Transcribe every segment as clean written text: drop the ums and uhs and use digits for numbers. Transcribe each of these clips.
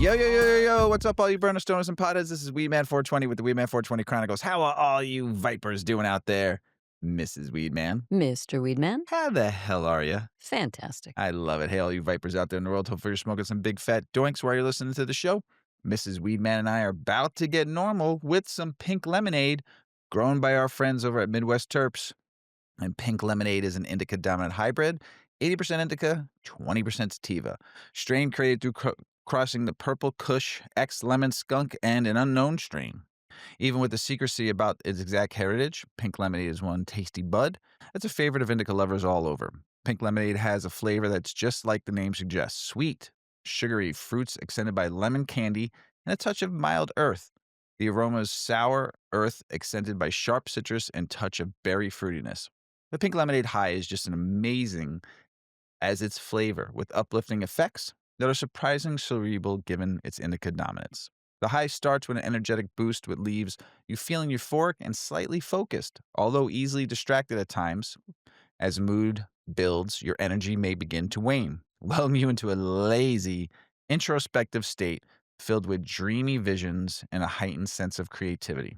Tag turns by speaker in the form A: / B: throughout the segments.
A: Yo, yo, yo, yo, yo, what's up, all you burner stoners and potheads? This is Weedman 420 with the Weedman 420 Chronicles. How are all you vipers doing out there? Mrs. Weedman.
B: Mr. Weedman.
A: How the hell are you?
B: Fantastic.
A: I love it. Hey, all you vipers out there in the world, hopefully you're smoking some big fat doinks while you're listening to the show. Mrs. Weedman and I are about to get normal with some pink lemonade grown by our friends over at Midwest Terps. And pink lemonade is an indica dominant hybrid, 80% indica, 20% sativa. Strain created through crossing the purple kush, X lemon skunk, and an unknown strain. Even with the secrecy about its exact heritage, pink lemonade is one tasty bud that's a favorite of indica lovers all over. Pink lemonade has a flavor that's just like the name suggests, sweet, sugary fruits accented by lemon candy and a touch of mild earth. The aroma is sour earth accented by sharp citrus and touch of berry fruitiness. The pink lemonade high is just an amazing as its flavor, with uplifting effects that are surprisingly cerebral given its indica dominance. The high starts with an energetic boost which leaves you feeling euphoric and slightly focused, although easily distracted at times. As mood builds, your energy may begin to wane, lulling you into a lazy, introspective state filled with dreamy visions and a heightened sense of creativity.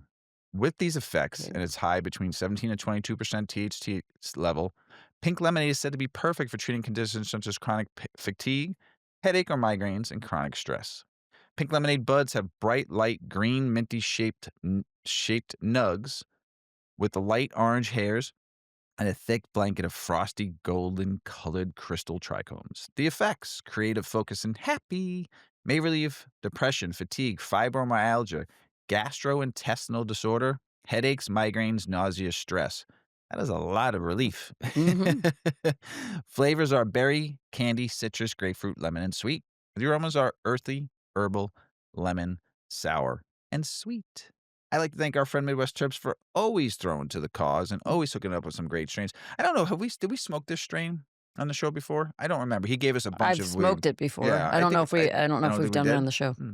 A: With these effects,
B: Okay.
A: and its high between 17 and 22% THC level, pink lemonade is said to be perfect for treating conditions such as chronic fatigue, headache or migraines, and chronic stress. Pink lemonade buds have bright, light green, minty shaped nugs with the light orange hairs and a thick blanket of frosty, golden colored crystal trichomes. The effects, creative focus and happy, may relieve depression, fatigue, fibromyalgia, gastrointestinal disorder, headaches, migraines, nausea, stress. That is a lot of relief.
B: hmm
A: Flavors are berry, candy, citrus, grapefruit, lemon, and sweet. The aromas are earthy, herbal, lemon, sour, and sweet. I like to thank our friend Midwest Trips for always throwing to the cause and always hooking up with some great strains. I don't know, did we smoke this strain on the show before? I don't remember. He gave us a bunch
B: I've
A: of weird.
B: smoked it before.
A: Yeah,
B: I don't know if
A: I
B: I don't know if
A: don't
B: we've
A: think we
B: done it
A: did.
B: on the show,
A: Hmm.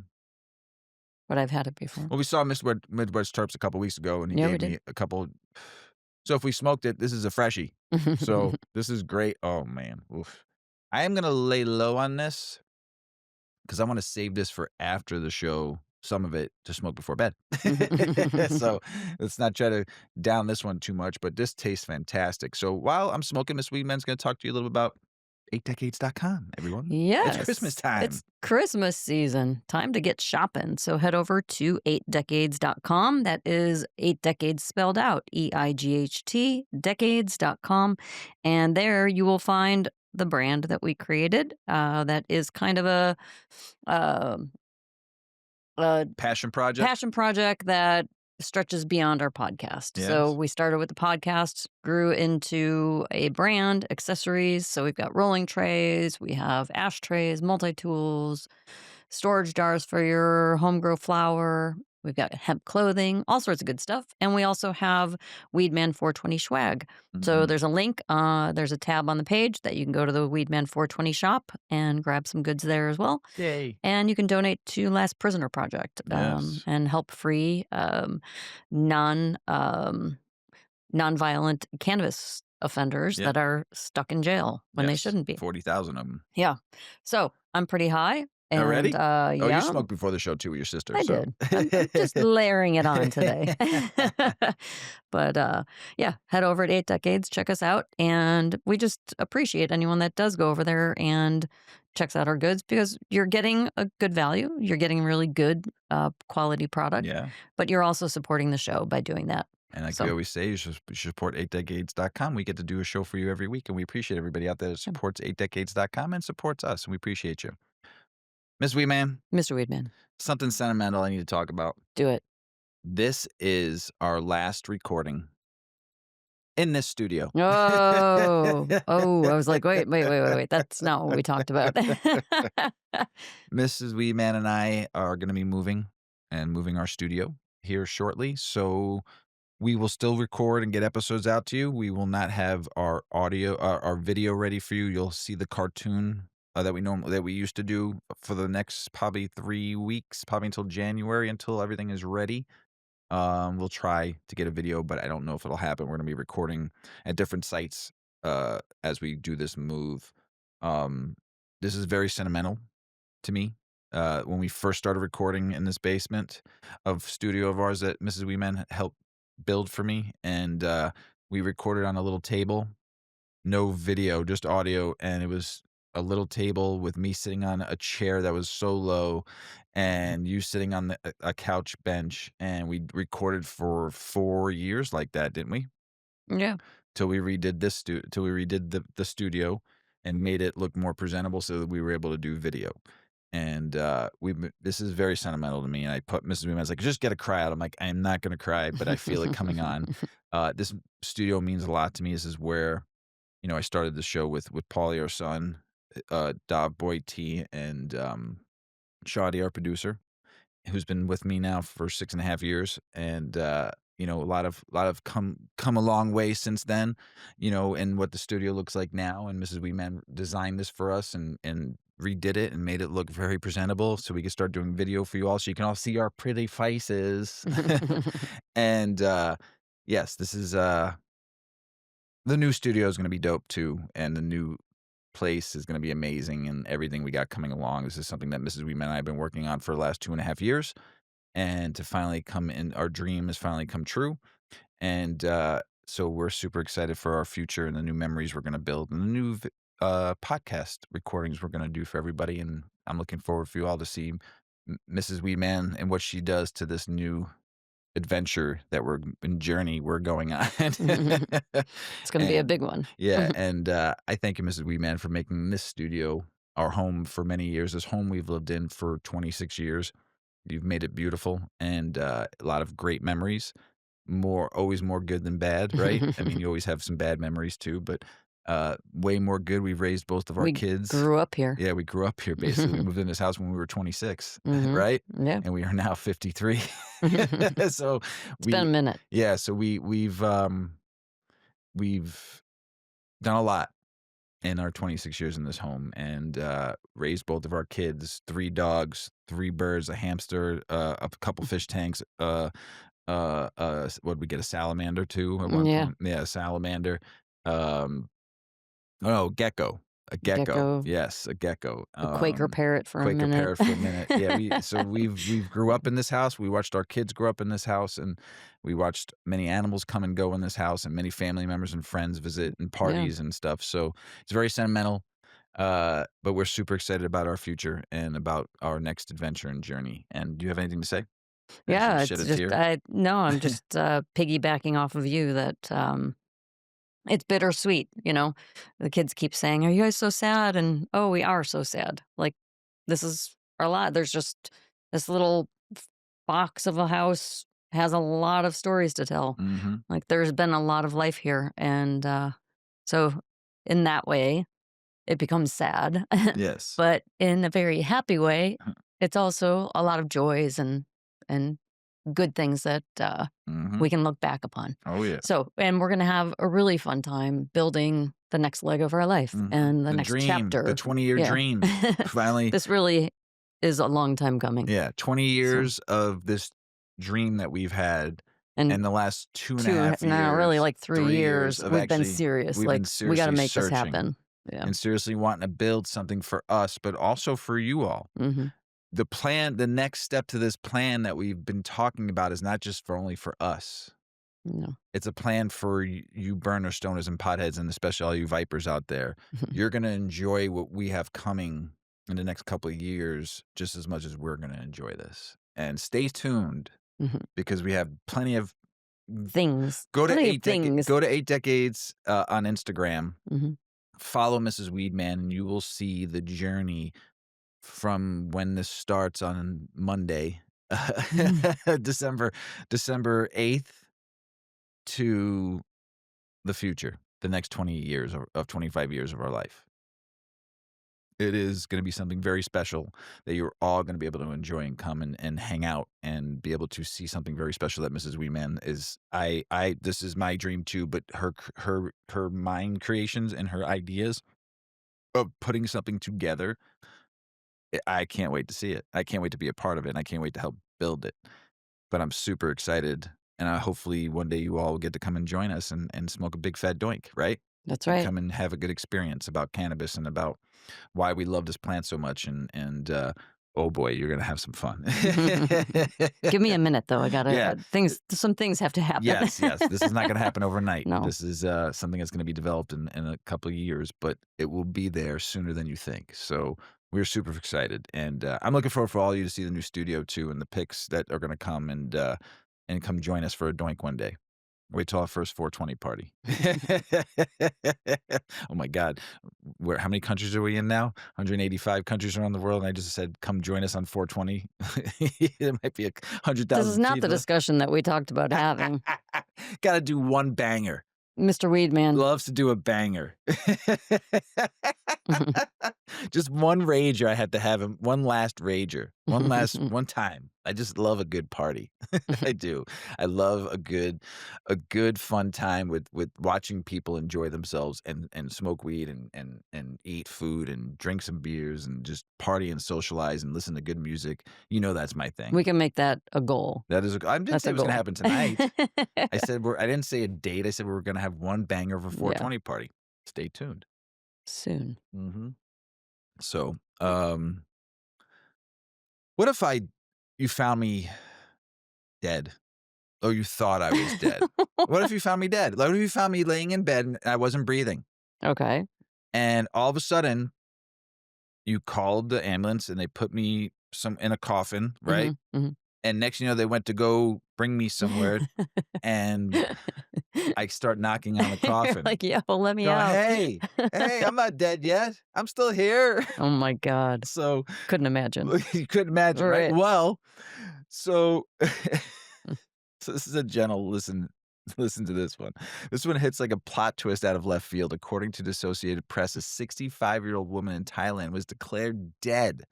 B: but I've had it before.
A: Well, we saw Midwest Terps a couple weeks ago, and he
B: Yeah, we
A: gave
B: did.
A: me a couple. So if we smoked it, this is a freshie. So this is great. Oh man, oof. I am gonna lay low on this because I want to save this for after the show. Some of it to smoke before bed. So let's not try to down this one too much, but this tastes fantastic. So while I'm smoking, Miss Weedman's going to talk to you a little bit about 8decades.com, everyone.
B: Yes.
A: It's Christmas time.
B: It's Christmas season. Time to get shopping. So head over to 8decades.com. That is 8decades spelled out, EIGHT, decades.com. And there you will find the brand that we created. That is kind of uh, a
A: Passion project.
B: passion project that stretches beyond our podcast. So
A: Yes.
B: we started with the podcast, grew into a brand, accessories. So we've got rolling trays, we have ashtrays, multi-tools, storage jars for your home grow flower. We've got hemp clothing, all sorts of good stuff. And we also have Weedman 420 swag. So
A: Mhm.
B: there's a link, there's a tab on the page that you can go to the Weedman 420 shop and grab some goods there as well.
A: Yay.
B: And you can donate to Last Prisoner Project
A: Yes.
B: and help free non nonviolent cannabis offenders
A: Yeah.
B: that are stuck in jail when they
A: Yes.
B: shouldn't be.
A: 40,000 of them.
B: Yeah. So I'm pretty high. And
A: Already? Oh,
B: yeah,
A: you smoked before the show too with your sister.
B: I
A: so.
B: did. I'm just layering it on today. But yeah, head over at 8decades, check us out. And we just appreciate anyone that does go over there and checks out our goods because you're getting a good value. You're getting really good quality product,
A: Yeah.
B: but you're also supporting the show by doing that.
A: And like
B: So-
A: we always say, you should support 8decades.com. We get to do a show for you every week, and we appreciate everybody out there that supports 8decades.com and supports us, and we appreciate you. Miss Weedman,
B: Mr. Weedman,
A: something sentimental I need to talk about.
B: do it.
A: This is our last recording in this studio.
B: Oh, I was like, wait. That's not what we talked about.
A: Mrs. Weedman and I are going to be moving our studio here shortly. So we will still record and get episodes out to you. We will not have our audio, our video ready for you. You'll see the cartoon that we used to do for the next probably 3 weeks, probably until January, until everything is ready. We'll try to get a video, but I don't know if it'll happen. We're going to be recording at different sites as we do this move. This is very sentimental to me. when we first started recording in this basement of studio of ours that Mrs. Weeman helped build for me, and we recorded on a little table, no video, just audio, and it was a little table with me sitting on a chair that was so low, and you sitting on a couch bench, and we recorded for 4 years like that, didn't we?
B: Yeah.
A: Till we redid the studio and made it look more presentable so that we were able to do video. And, this is very sentimental to me, and I put Mrs. Beam, I was like, "Just get a cry out." I'm like, "I am not gonna cry, but I feel it coming on." This studio means a lot to me. This is where, I started the show with Paulie, our son, Dov Boy T, and, Shadi, our producer, who's been with me now for 6.5 years, and, a lot of come a long way since then, and what the studio looks like now, and Mrs. Weeman designed this for us and redid it and made it look very presentable so we could start doing video for you all so you can all see our pretty faces. And, yes, this is, the new studio is gonna be dope too, and the new place is gonna be amazing and everything we got coming along. This is something that Mrs. Weeman and I have been working on for the last 2.5 years, and to finally come in our dream has finally come true, and, so we're super excited for our future and the new memories we're gonna build and the new podcast recordings we're gonna do for everybody, and I'm looking forward for you all to see Mrs. Weedman and what she does to this new adventure that journey we're going on.
B: It's gonna be a
A: And
B: big one.
A: yeah, and, I thank you, Mrs. Weedman, for making this studio our home for many years, this home we've lived in for 26 years. You've made it beautiful and, a lot of great memories. Always more good than bad, right? I mean, you always have some bad memories too, but, way more good. We've raised both of our
B: We
A: kids.
B: grew up here.
A: Yeah, we grew up here basically. We moved in this house when we were 26,
B: Mhm.
A: right?
B: Yeah.
A: And we are now 53. So
B: It's been a
A: we
B: minute.
A: yeah, so we've done a lot in our 26 years in this home and, raised both of our kids, 3 dogs, 3 birds, a hamster, a couple fish tanks, what'd we get, a salamander too at one
B: Yeah.
A: point? Yeah, a salamander. Um, oh, gecko, a gecko.
B: Gecko,
A: Yes, a gecko.
B: a Quaker parrot for a
A: Quaker
B: minute.
A: parrot for a minute. Yeah, we've grew up in this house. We watched our kids grow up in this house, and we watched many animals come and go in this house, and many family members and friends visit and
B: Yeah.
A: parties and stuff. So it's very sentimental. But we're super excited about our future and about our next adventure and journey. And do you have anything to say? I should
B: Yeah,
A: shed
B: it's
A: a
B: just
A: tear.
B: I no, I'm just, piggybacking off of you that, it's bittersweet, you know? The kids keep saying, "Are you guys so sad?" And, "Oh, we are so sad." Like, this is our lot. There's just this little box of a house has a lot of stories to tell.
A: Mhm.
B: Like, there's been a lot of life here, and, so in that way, it becomes sad.
A: Yes.
B: But in a very happy way, it's also a lot of joys and good things that,
A: Mhm.
B: we can look back upon.
A: Oh, yeah.
B: So and we're gonna have a really fun time building the next leg of our life
A: Mhm.
B: and the
A: The
B: next
A: dream, the
B: chapter.
A: 20-year
B: Yeah.
A: dream. Finally,
B: This really is a long time coming.
A: yeah, 20
B: So
A: years of this dream that we've had,
B: and
A: and the last two and a
B: 2
A: half
B: no, really,
A: years,
B: like, 3
A: 3 years
B: years,
A: of
B: we've been
A: actually
B: serious,
A: we've been
B: like, we gotta
A: seriously
B: make this
A: searching
B: happen. Yeah.
A: and seriously wanting to build something for us, but also for you all.
B: Mhm.
A: The next step to this plan that we've been talking about is not just for only for us.
B: No.
A: It's a plan for you burner stoners and potheads, and especially all you vipers out there. You're gonna enjoy what we have coming in the next couple of years just as much as we're gonna enjoy this. And stay tuned
B: Mhm.
A: because we have plenty of
B: Things. Plenty of things.
A: go to 8 decades, on Instagram.
B: Mhm.
A: Follow Mrs. Weedman, and you will see the journey from when this starts on Monday, December December 8th to the future, the next 20 years of 25 years of our life. It is gonna be something very special that you're all gonna be able to enjoy and come and hang out and be able to see something very special that Mrs. Weeman is I this is my dream too, but her mind creations and her ideas of putting something together, I can't wait to see it. I can't wait to be a part of it, and I can't wait to help build it. But I'm super excited, and hopefully one day you all will get to come and join us and smoke a big fat doink, right?
B: That's
A: And
B: right.
A: come and have a good experience about cannabis and about why we love this plant so much and Oh boy, you're gonna have some fun.
B: Give me a minute, though. I gotta
A: Yeah.
B: some things have to happen.
A: Yes. This is not gonna happen overnight.
B: No.
A: This is something that's gonna be developed in a couple of years, but it will be there sooner than you think. So we're super excited, and I'm looking forward for all of you to see the new studio too, and the pics that are gonna come and come join us for a doink one day. Wait till our first 420 party. Oh my God. How many countries are we in now? 185 countries around the world. And I just said, come join us on 420. There might be
B: This is
A: 100,000
B: not the
A: people.
B: discussion that we talked about having.
A: Got to do one banger.
B: Mr. Weedman.
A: Loves to do a banger. Just one rager I had to have him. One last rager. One time. I just love a good party. I do. I love a good fun time with watching people enjoy themselves and smoke weed and eat food and drink some beers and just party and socialize and listen to good music. You know that's my thing.
B: We can make that a goal.
A: That is I didn't
B: That's
A: say
B: a
A: it was gonna
B: goal.
A: happen tonight. I didn't say a date. I said we were gonna have one banger for 420 party. Stay tuned.
B: Soon.
A: Mhm. So, what if you found me dead? Or you thought I was dead? What if you found me dead? What if you found me laying in bed and I wasn't breathing?
B: Okay.
A: And all of a sudden, you called the ambulance and they put me in a coffin, right?
B: Mhm,
A: And next thing you know, they went to go bring me somewhere, and I start knocking on the
B: You're
A: coffin.
B: like, "Yo, let me
A: Going,
B: out."
A: hey, I'm not dead yet. I'm still here.
B: Oh my god.
A: So
B: Couldn't imagine.
A: you couldn't imagine, right?
B: Right.
A: Well, so so this is a gentle listen. Listen to this one. This one hits like a plot twist out of left field. According to the Associated Press, a 65-year-old woman in Thailand was declared dead,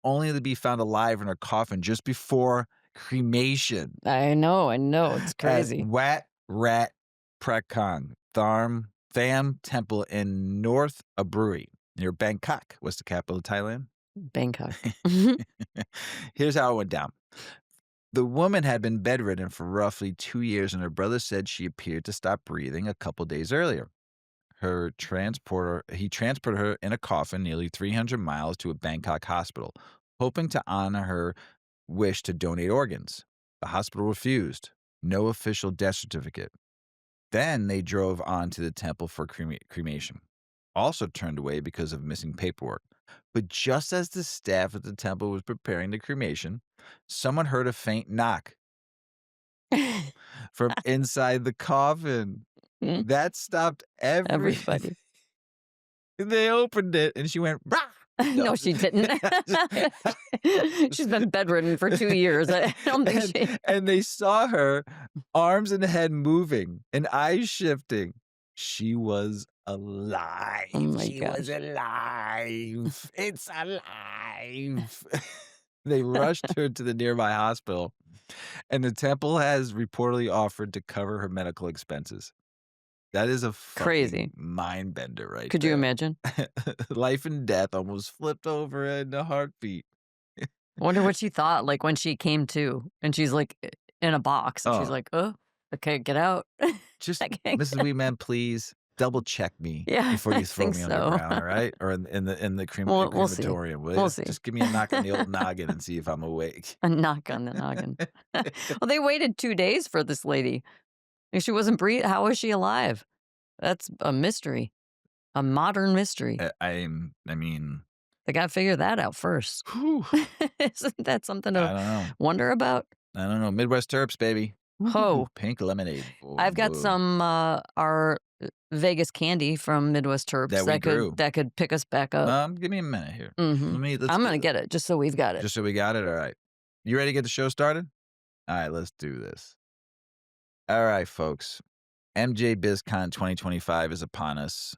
A: only to be found alive in her coffin just before cremation
B: I know, it's
A: at
B: crazy.
A: Wat Rat Prakan Tham Temple in North Aburi, near Bangkok, was the capital of Thailand.
B: Bangkok.
A: Here's how it went down. The woman had been bedridden for roughly 2 years, and her brother said she appeared to stop breathing a couple days earlier. He transported her in a coffin nearly 300 miles to a Bangkok hospital, hoping to honor her wish to donate organs. The hospital refused. No official death certificate. Then they drove on to the temple for cremation. Also turned away because of missing paperwork. But just as the staff at the temple was preparing the cremation, someone heard a faint knock from inside the coffin. That stopped everything.
B: Everybody.
A: They opened it and she went, "Rah!"
B: No, she didn't. She's been bedridden for 2 years. I don't think she
A: And they saw her arms and head moving and eyes shifting. She was alive.
B: Oh my
A: She was
B: gosh.
A: alive. It's alive. They rushed her to the nearby hospital, and the temple has reportedly offered to cover her medical expenses. That is a
B: Crazy.
A: fucking mind bender right
B: Could you
A: there.
B: imagine?
A: Life and death almost flipped over in a heartbeat.
B: I wonder what she thought, like, when she came to, and she's, like, in a box, and she's
A: Oh.
B: like, "Oh, okay, get out."
A: Just,
B: I can't
A: Mrs.
B: get
A: Weedman, please double check me
B: Yeah,
A: before
B: I
A: you throw
B: think
A: me on
B: so.
A: the ground, all right? Or in the
B: We'll see.
A: crematorium, will
B: We'll
A: ya?
B: see.
A: Just give me a knock on the old noggin and see if I'm awake.
B: A knock on the noggin. Well, they waited 2 days for this lady. If she wasn't how was she alive? That's a mystery, a modern mystery.
A: I mean,
B: They gotta figure that out first.
A: whew,
B: Isn't that something
A: I
B: to
A: don't know.
B: wonder about?
A: I don't know. Midwest Terps, baby.
B: Ho.
A: Pink lemonade.
B: I've got
A: Whoa.
B: some, our Vegas candy from Midwest Terps
A: That we grew.
B: that could pick us back up.
A: Give me a minute here.
B: Mhm. I'm gonna get it just so we've got it.
A: Just so we got it? All right. You ready to get the show started? All right, let's do this. All right, folks. MJBizCon 2025 is upon us.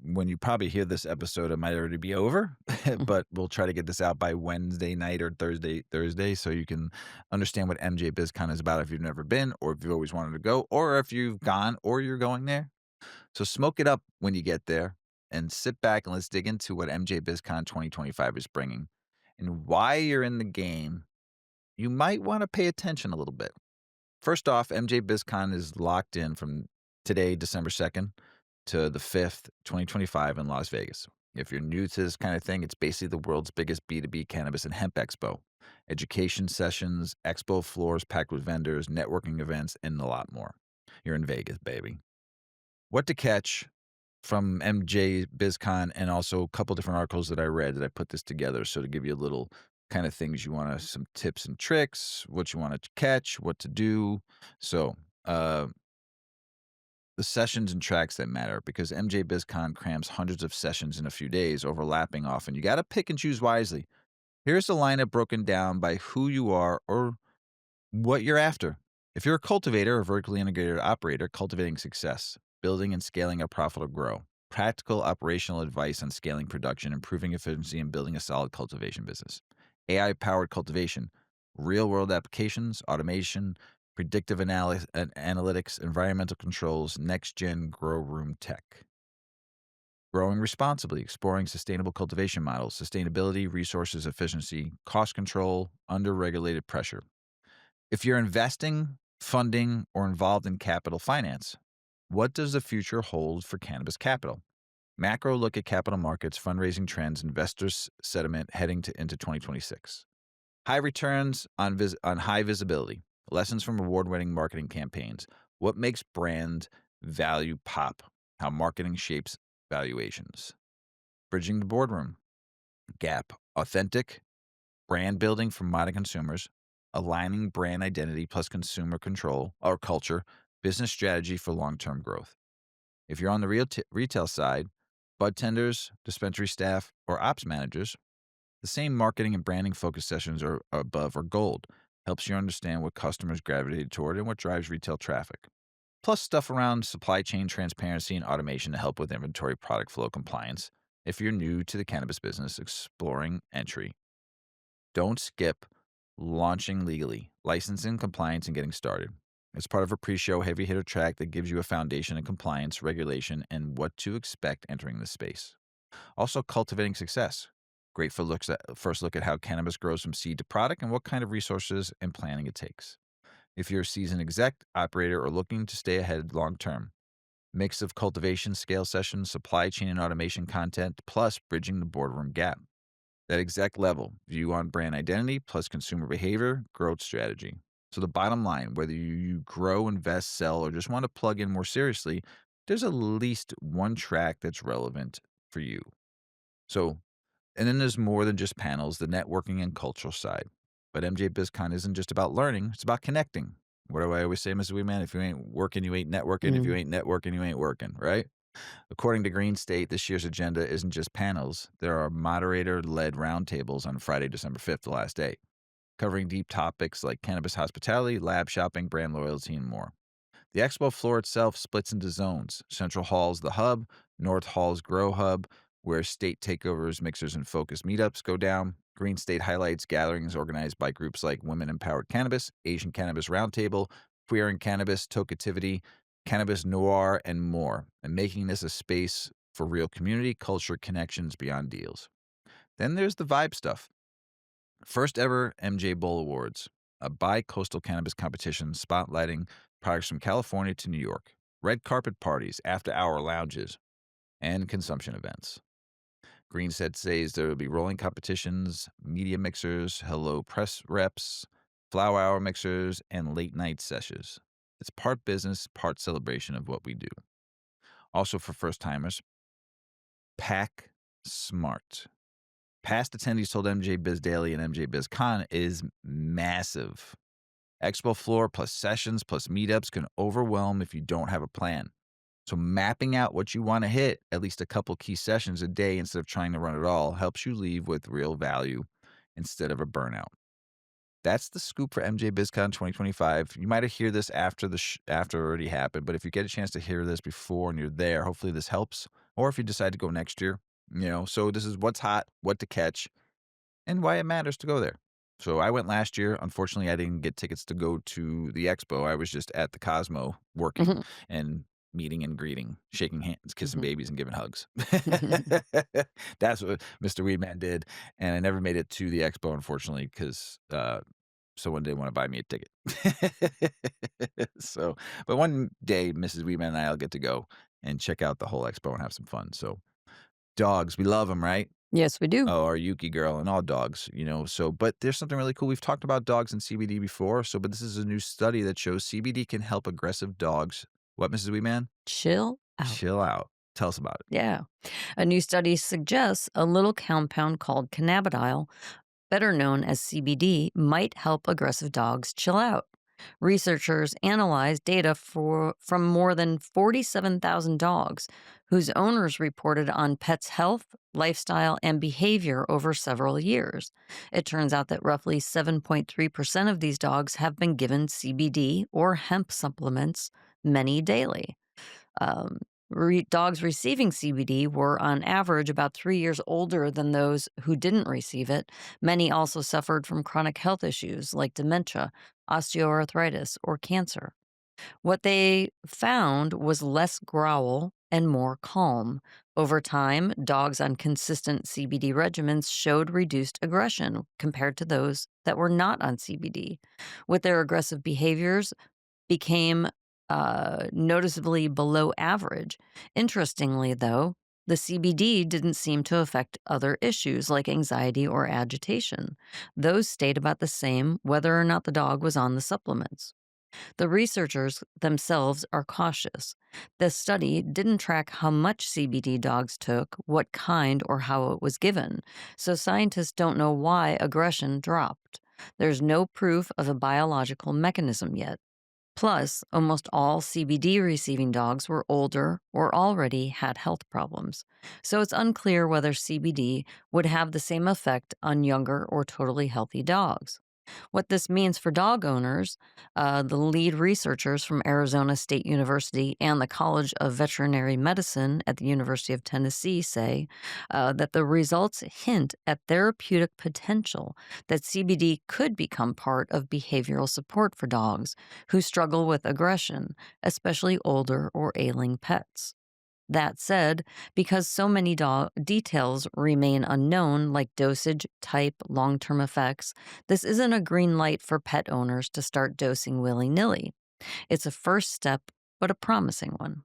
A: When you probably hear this episode, it might already be over, but we'll try to get this out by Wednesday night or Thursday, so you can understand what MJBizCon is about if you've never been, or if you've always wanted to go, or if you've gone or you're going there. So smoke it up when you get there and sit back and let's dig into what MJBizCon 2025 is bringing. And why you're in the game, you might want to pay attention a little bit. First off, MJBizCon is locked in from today, December 2nd, to the 5th, 2025 in Las Vegas. If you're new to this kind of thing, it's basically the world's biggest B2B cannabis and hemp expo. Education sessions, expo floors packed with vendors, networking events, and a lot more. You're in Vegas, baby. What to catch from MJBizCon, and also a couple different articles that I read that I put this together. So to give you a little kind of things you want to, some tips and tricks, what you want to catch, what to do. So, uh, the sessions and tracks that matter, because MJ BizCon crams hundreds of sessions in a few days, overlapping often. You got to pick and choose wisely. Here's the lineup broken down by who you are or what you're after. If you're a cultivator or vertically integrated operator, cultivating success, building and scaling a profitable grow, practical operational advice on scaling production, improving efficiency, and building a solid cultivation business. AI powered cultivation, real world applications, automation, predictive analytics, environmental controls, next gen grow room tech. Growing responsibly, exploring sustainable cultivation models, sustainability, resources efficiency, cost control, under regulated pressure. If you're investing, funding, or involved in capital finance, what does the future hold for cannabis capital? Macro look at capital markets, fundraising trends, investors' sentiment heading into 2026. High returns on high visibility. Lessons from award-winning marketing campaigns. What makes brand value pop? How marketing shapes valuations. Bridging the boardroom gap. Authentic brand building for modern consumers, aligning brand identity plus consumer control or culture, business strategy for long term growth. If you're on the retail side, bud tenders, dispensary staff, or ops managers, the same marketing and branding focus sessions are above are gold. Helps you understand what customers gravitate toward and what drives retail traffic. Plus, stuff around supply chain transparency and automation to help with inventory product flow compliance. If you're new to the cannabis business, exploring entry, don't skip launching legally, licensing, compliance, and getting started. It's part of a pre-show heavy hitter track that gives you a foundation in compliance, regulation, and what to expect entering the space. Also, cultivating success. Great for first look at how cannabis grows from seed to product and what kind of resources and planning it takes. If you're a seasoned exec, operator, or looking to stay ahead long term, mix of cultivation, scale sessions, supply chain and automation content, plus bridging the boardroom gap. That exec level view on brand identity plus consumer behavior, growth strategy. So, the bottom line, whether you grow, invest, sell, or just want to plug in more seriously, there's at least one track that's relevant for you. So, and then there's more than just panels, the networking and cultural side. But MJ BizCon isn't just about learning, it's about connecting. What do I always say, Mrs. Weedman? If you ain't working, you ain't networking. If you
B: Mm.
A: ain't networking, you ain't working, right? According to Green State, this year's agenda isn't just panels. There are moderator led roundtables on Friday, December 5th, the last day, covering deep topics like cannabis hospitality, lab shopping, brand loyalty, and more. The expo floor itself splits into zones. Central Hall's the hub, North Hall's Grow Hub, where state takeovers, mixers, and focus meetups go down. Green State highlights gatherings organized by groups like Women Empowered Cannabis, Asian Cannabis Roundtable, Queer and Cannabis, Tokativity, Cannabis Noir, and more, and making this a space for real community, culture, connections beyond deals. Then there's the vibe stuff. First ever MJ Bowl Awards, a bi-coastal cannabis competition spotlighting products from California to New York, red carpet parties, after-hour lounges, and consumption events. Green says there will be rolling competitions, media mixers, hello press reps, flower hour mixers, and late night sessions. It's part business, part celebration of what we do. Also for first timers, pack smart. Past attendees told MJ Biz Daily and MJ Biz Con is massive. Expo floor plus sessions plus meetups can overwhelm if you don't have a plan. So mapping out what you want to hit, at least a couple key sessions a day instead of trying to run it all, helps you leave with real value instead of a burnout. That's the scoop for MJ BizCon 2025. You might hear this after after it already happened, but if you get a chance to hear this before and you're there, hopefully this helps. Or if you decide to go next year, so this is what's hot, what to catch, and why it matters to go there. So I went last year. Unfortunately, I didn't get tickets to go to the expo. I was just at the Cosmo working
B: Mhm.
A: and meeting and greeting, shaking hands, kissing
B: Mhm.
A: babies, and giving hugs. That's what Mr. Weedman did. And I never made it to the expo, unfortunately, because someone didn't want to buy me a ticket. So, but one day, Mrs. Weedman and I will get to go and check out the whole expo and have some fun. So, Dogs, we love them, right?
B: Yes, we do.
A: Oh, our Yuki girl and all dogs, so but there's something really cool. We've talked about dogs and CBD before, but this is a new study that shows CBD can help aggressive dogs. What, Mrs. Weeman?
B: Chill out.
A: Chill out. Tell us about it.
B: Yeah. A new study suggests a little compound called cannabidiol, better known as CBD, might help aggressive dogs chill out. Researchers analyzed data from more than 47,000 dogs whose owners reported on pets' health, lifestyle, and behavior over several years. It turns out that roughly 7.3% of these dogs have been given CBD or hemp supplements, many daily. Um, Dogs receiving CBD were on average about 3 years older than those who didn't receive it. Many also suffered from chronic health issues like dementia, osteoarthritis, or cancer. What they found was less growl and more calm. Over time, dogs on consistent CBD regimens showed reduced aggression compared to those that were not on CBD. With their aggressive behaviors, became noticeably below average. Interestingly, though, the CBD didn't seem to affect other issues like anxiety or agitation. Those stayed about the same whether or not the dog was on the supplements. The researchers themselves are cautious. The study didn't track how much CBD dogs took, what kind, or how it was given, so scientists don't know why aggression dropped. There's no proof of a biological mechanism yet. Plus, almost all CBD receiving dogs were older or already had health problems. So it's unclear whether CBD would have the same effect on younger or totally healthy dogs. What this means for dog owners, the lead researchers from Arizona State University and the College of Veterinary Medicine at the University of Tennessee say that the results hint at therapeutic potential, that CBD could become part of behavioral support for dogs who struggle with aggression, especially older or ailing pets. That said, because so many details remain unknown, like dosage, type, long term effects, this isn't a green light for pet owners to start dosing willy nilly. It's a first step, but a promising one.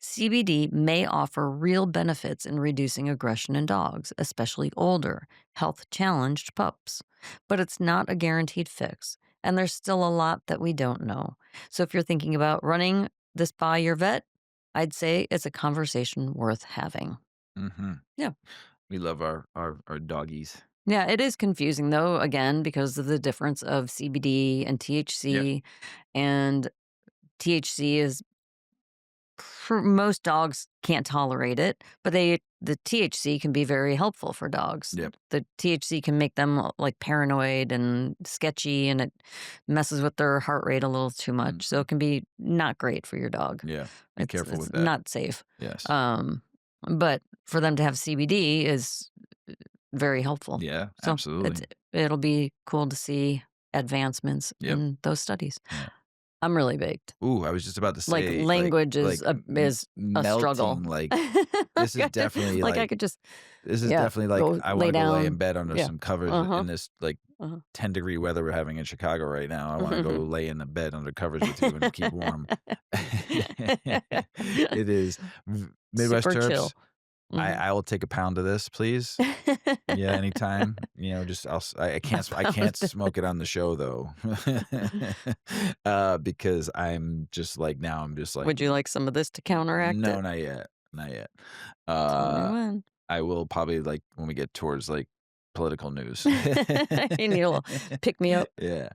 B: CBD may offer real benefits in reducing aggression in dogs, especially older, health challenged pups. But it's not a guaranteed fix, and there's still a lot that we don't know. So if you're thinking about running this by your vet, I'd say it's a conversation worth having.
A: Mhm.
B: Yeah.
A: We love our doggies.
B: Yeah, it is confusing though, again, because of the difference of CBD and
A: Yep.
B: THC. And THC is for most dogs can't tolerate it, but the THC can be very helpful for dogs.
A: Yep.
B: The THC can make them like paranoid and sketchy, and it messes with their heart rate a little too much. So
A: Mhm.
B: it can be not great for your dog.
A: Yeah. Be
B: It's
A: careful
B: it's
A: with that.
B: not safe.
A: Yes.
B: Um, but for them to have CBD is very helpful.
A: Yeah,
B: So
A: absolutely.
B: it'll be cool to see advancements
A: Yep.
B: in those studies.
A: Yeah.
B: I'm really baked.
A: Ooh, I was just about to
B: Like,
A: say,
B: language
A: like
B: is a struggle.
A: melting, this is definitely
B: Like, I could just yeah,
A: like
B: go
A: I
B: lay
A: wanna go lay in
B: down.
A: bed under
B: Yeah.
A: some covers
B: Uh-huh,
A: in this, like,
B: uh-huh.
A: 10-degree weather we're having in Chicago right now. I wanna go lay in the bed under covers with you and keep warm. It is Midwest
B: Super
A: Terps.
B: chill. Mhm.
A: I will take a pound of this, please. Yeah, anytime. Just
B: A
A: I
B: pound.
A: can't smoke it on the show though. Because I'm just like now I'm just like,
B: Would you like some of this to counteract
A: no,
B: it?
A: not yet. Not yet.
B: Tell me
A: Uh,
B: when.
A: I will probably like when we get towards like political news.
B: And you'll pick me up.
A: Yeah.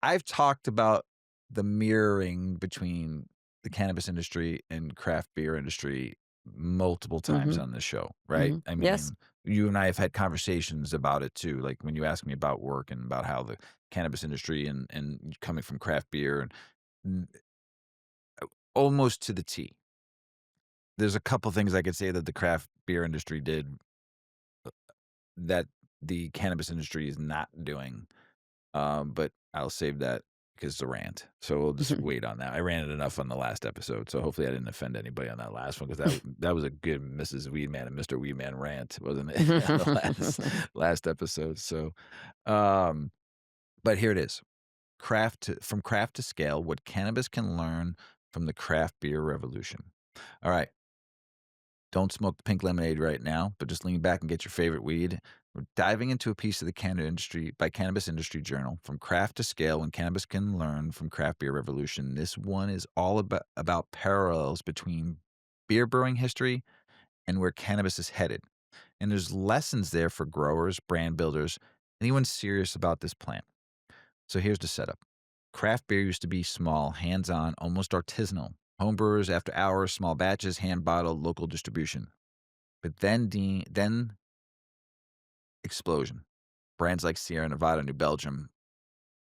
A: I've talked about the mirroring between the cannabis industry and craft beer industry multiple times
B: Mhm,
A: on this show, right?
B: mhm.
A: I
B: Yes.
A: mean, you and I have had conversations about it too, like when you ask me about work and about how the cannabis industry and coming from craft beer and n- almost to the T. There's a couple things I could say that the craft beer industry did that the cannabis industry is not doing. But I'll save that because it's a rant. So we'll just wait on that. I ranted enough on the last episode, so hopefully I didn't offend anybody on that last one because that was a good Mrs. Weedman and Mr. Weedman rant, wasn't it? On the last episode. So, um, but here it is: from craft to scale, what cannabis can learn from the craft beer revolution. All right, Don't smoke the pink lemonade right now, but just lean back and get your favorite weed. We're diving into a piece of the Canada industry by Cannabis Industry Journal, from craft to scale when cannabis can learn from craft beer revolution. This one is all about parallels between beer brewing history and where cannabis is headed. And there's lessons there for growers, brand builders, anyone serious about this plant. So here's the setup. Craft beer used to be small, hands-on, almost artisanal. Homebrewers after hours, small batches, hand bottled, local distribution. But then explosion. Brands like Sierra Nevada, New Belgium,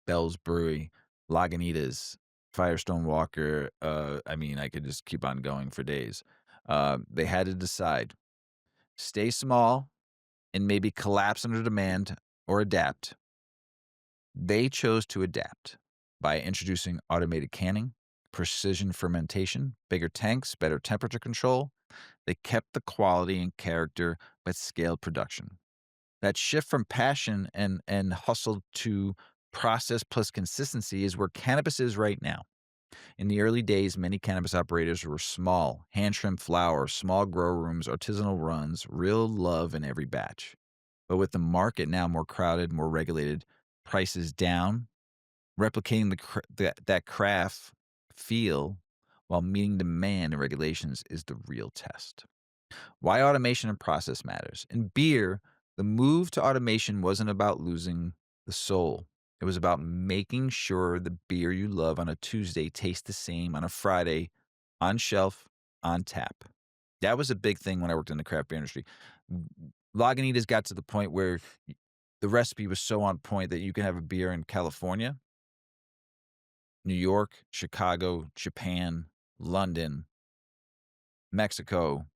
A: Bell's Brewery, Lagunitas, Firestone Walker. I mean, I could just keep on going for days. They had to decide: stay small and maybe collapse under demand, or adapt. They chose to adapt by introducing automated canning, precision fermentation, bigger tanks, better temperature control. They kept the quality and character, but scaled production. That shift from passion and hustle to process plus consistency is where cannabis is right now. In the early days, many cannabis operators were small, hand trimmed flower, small grow rooms, artisanal runs, real love in every batch. But with the market now more crowded, more regulated, prices down, replicating that craft feel while meeting demand and regulations is the real test. Why automation and process matters. In beer, the move to automation wasn't about losing the soul. It was about making sure the beer you love on a Tuesday tastes the same on a Friday, on shelf, on tap. That was a big thing when I worked in the craft beer industry. Lagunitas got to the point where the recipe was so on point that you can have a beer in California, New York, Chicago, Japan, London, Mexico,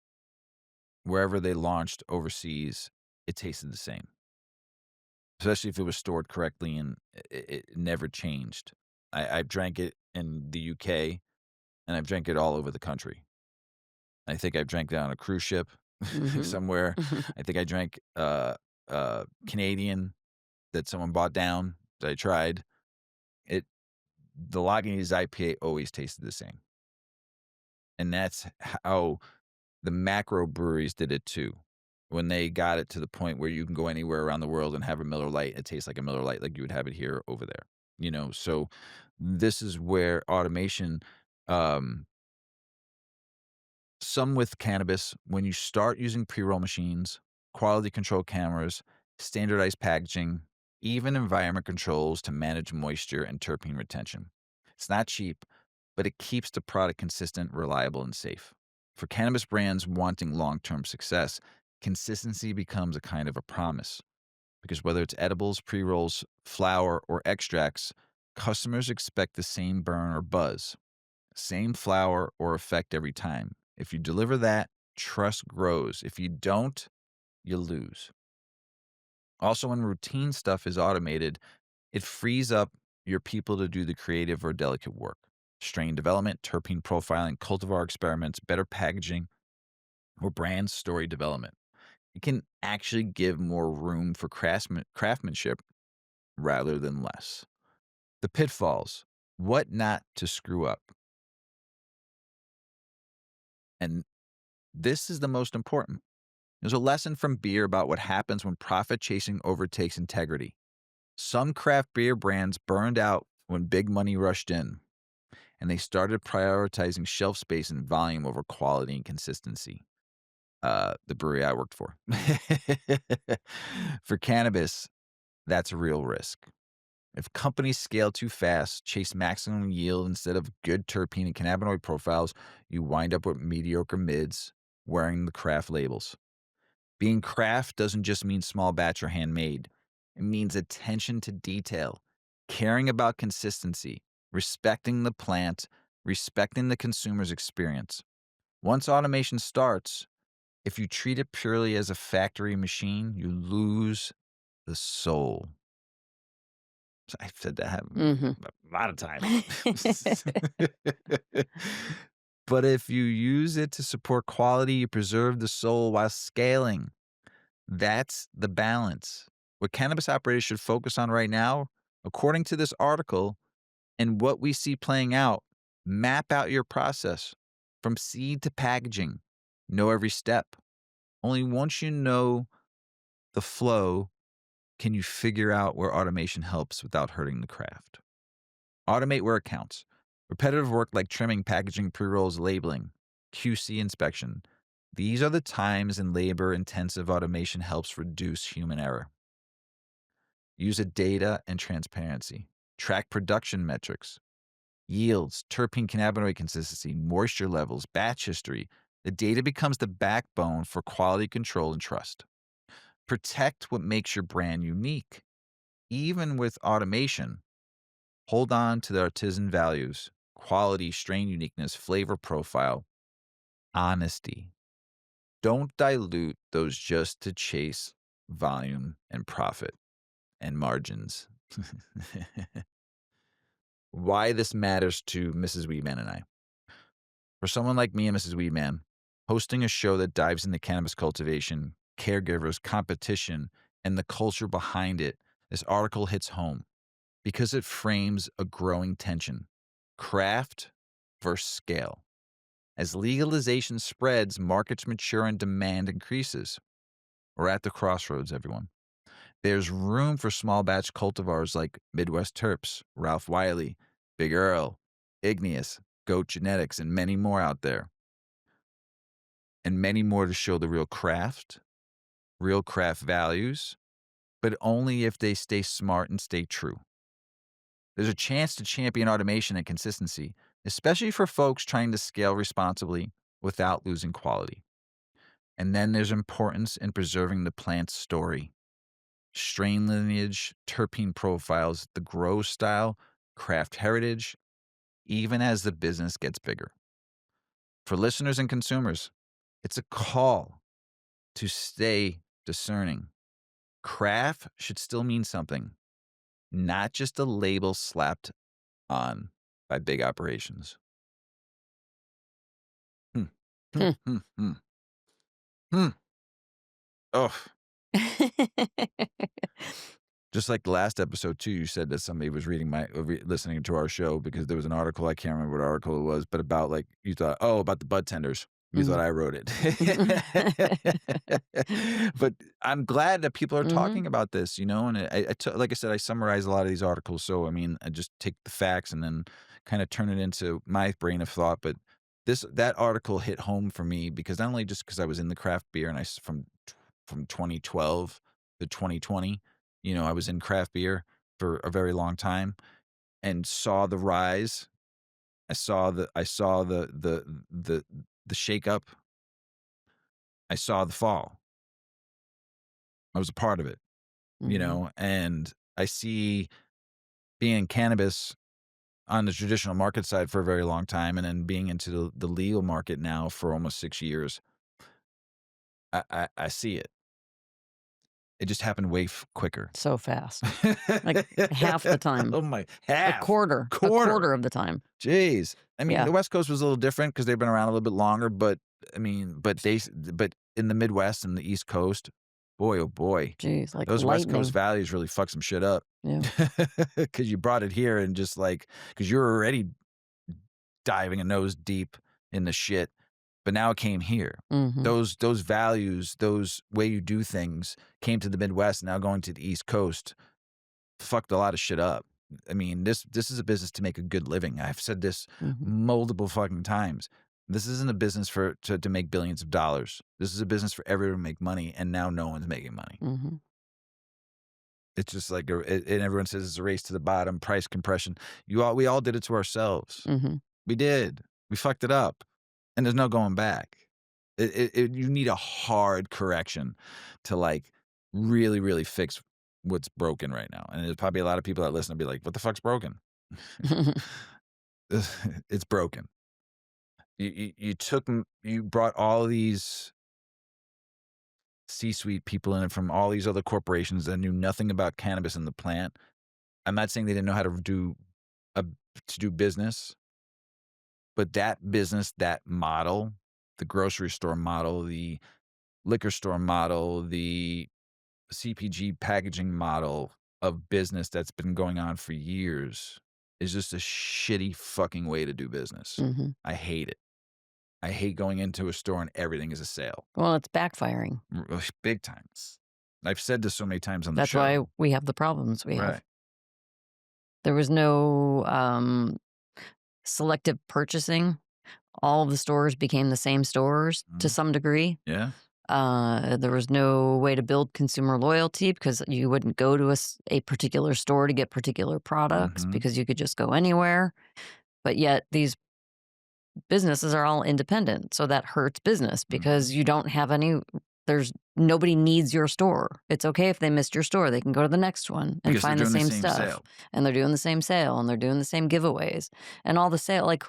A: wherever they launched overseas, it tasted the same, especially if it was stored correctly and it never changed. I drank it in the UK and I've drank it all over the country. I think I've drank it on a cruise ship
B: Mhm.
A: somewhere.
B: Mhm.
A: I think I drank Canadian that someone bought down that I tried. It The Lagunitas IPA always tasted the same, and that's how the macro breweries did it too. When they got it to the point where you can go anywhere around the world and have a Miller Lite, it tastes like a Miller Lite, like you would have it here over there. So this is where automation, um, some with cannabis, when you start using pre-roll machines, quality control cameras, standardized packaging, even environment controls to manage moisture and terpene retention. It's not cheap, but it keeps the product consistent, reliable, and safe. For cannabis brands wanting long-term success, consistency becomes a kind of a promise, because whether it's edibles, pre-rolls, flower, or extracts, customers expect the same burn or buzz, same flower or effect every time. If you deliver that, trust grows. If you don't, you lose. Also, when routine stuff is automated, it frees up your people to do the creative or delicate work. Strain development, terpene profiling, cultivar experiments, better packaging, or brand story development. It can actually give more room for craftsmanship rather than less. The pitfalls: what not to screw up. And this is the most important. There's a lesson from beer about what happens when profit chasing overtakes integrity. Some craft beer brands burned out when big money rushed in, and they started prioritizing shelf space and volume over quality and consistency. The brewery I worked for. For cannabis, that's a real risk. If companies scale too fast, chase maximum yield instead of good terpene and cannabinoid profiles, you wind up with mediocre mids wearing the craft labels. Being craft doesn't just mean small batch or handmade. It means attention to detail, caring about consistency, respecting the plant, respecting the consumer's experience. Once automation starts, if you treat it purely as a factory machine, you lose the soul. So I've said that
B: Mhm.
A: a lot of times. But if you use it to support quality, you preserve the soul while scaling. That's the balance. What cannabis operators should focus on right now, according to this article and what we see playing out, map out your process from seed to packaging. know every step. Only once you know the flow can you figure out where automation helps without hurting the craft. Automate where it counts. Repetitive work like trimming, packaging, pre rolls, labeling, QC inspection. These are the times and labor intensive automation helps reduce human error. Use a data and transparency. Track production metrics, yields, terpene cannabinoid consistency, moisture levels, batch history. The data becomes the backbone for quality control and trust. Protect what makes your brand unique. Even with automation, hold on to the artisan values, quality, strain uniqueness, flavor profile, honesty. Don't dilute those just to chase volume and profit and margins. Why this matters to Mrs. Weedman and I. For someone like me and Mrs. Weedman, hosting a show that dives into cannabis cultivation, caregivers, competition, and the culture behind it, this article hits home because it frames a growing tension: craft versus scale. As legalization spreads, markets mature and demand increases. We're at the crossroads, everyone. There's room for small batch cultivars like Midwest Terps, Ralph Wiley, Big Earl, Igneous, Goat Genetics, and many more out there. And many more to show the real craft values, but only if they stay smart and stay true. There's a chance to champion automation and consistency, especially for folks trying to scale responsibly without losing quality. And then there's importance in preserving the plant's story, strain lineage, terpene profiles, the grow style, craft heritage, even as the business gets bigger. For listeners and consumers, it's a call to stay discerning. Craft should still mean something, not just a label slapped on by big operations. Hmm. Hmm,
B: Hmm.
A: hmm, hmm. Hmm. Oh, just like the last episode too, you said that somebody was reading listening to our show because there was an article. I can't remember what article it was, but about like you thought, oh, about the bud tenders. You thought
B: Mhm.
A: I wrote it, but I'm glad that people are
B: Mhm.
A: talking about this. And like I said, I summarize a lot of these articles. So I mean, I just take the facts and then kind of turn it into my brain of thought. But that article hit home for me because not only just because I was in the craft beer and from 2012 to 2020. I was in craft beer for a very long time and saw the rise. I saw the shakeup. I saw the fall. I was a part of it,
B: Mhm.
A: and I see being in cannabis on the traditional market side for a very long time and then being into the legal market now for almost 6 years. I see it. It just happened way quicker.
B: So fast. Like half the time.
A: Oh my,
B: A
A: half,
B: quarter. A
A: quarter.
B: quarter of the time.
A: Jeez. I mean,
B: Yeah.
A: the West Coast was a little different because they've been around a little bit longer, but I mean, but in the Midwest and the East Coast, boy, oh boy,
B: Jeez, like
A: those West Coast
B: lightning.
A: values really fuck some shit up
B: Yeah.
A: because you brought it here and just like, because you're already diving a nose deep in the shit, but now it came here.
B: Mhm.
A: Those values, those way you do things came to the Midwest, now going to the East Coast fucked a lot of shit up. I mean, this is a business to make a good living. I've said this
B: Mhm.
A: multiple fucking times. This isn't a business to make billions of dollars. This is a business for everyone to make money, and now no one's making money.
B: Mhm.
A: It's just like and everyone says it's a race to the bottom, price compression. We all did it to ourselves.
B: Mhm.
A: We did. We fucked it up, and there's no going back. You need a hard correction to like really, really fix what's broken right now. And there's probably a lot of people that listen and be like, "What the fuck's broken?" It's broken. You brought all these C-suite people in it from all these other corporations that knew nothing about cannabis in the plant. I'm not saying they didn't know how a to do business, but that business, that model, the grocery store model, the liquor store model, the CPG packaging model of business that's been going on for years is just a shitty fucking way to do business.
B: Mhm.
A: I hate it. I hate going into a store and everything is a sale.
B: Well, it's backfiring.
A: Big times. I've said this so many times on the
B: That's why
A: show.
B: we have the problems we have.
A: Right.
B: There was no selective purchasing. All of the stores became the same stores to
A: Mhm.
B: some degree.
A: Yeah.
B: There was no way to build consumer loyalty because you wouldn't go to a particular store to get particular products
A: Mhm.
B: because you could just go anywhere. But yet these businesses are all independent. So that hurts business because
A: Mhm.
B: you don't have any, there's nobody needs your store. It's okay if they missed your store. They can go to the next one and
A: Because they're
B: find the
A: doing the
B: same
A: same
B: stuff.
A: sale.
B: And they're doing the same sale and they're doing the same giveaways and all the sale. Like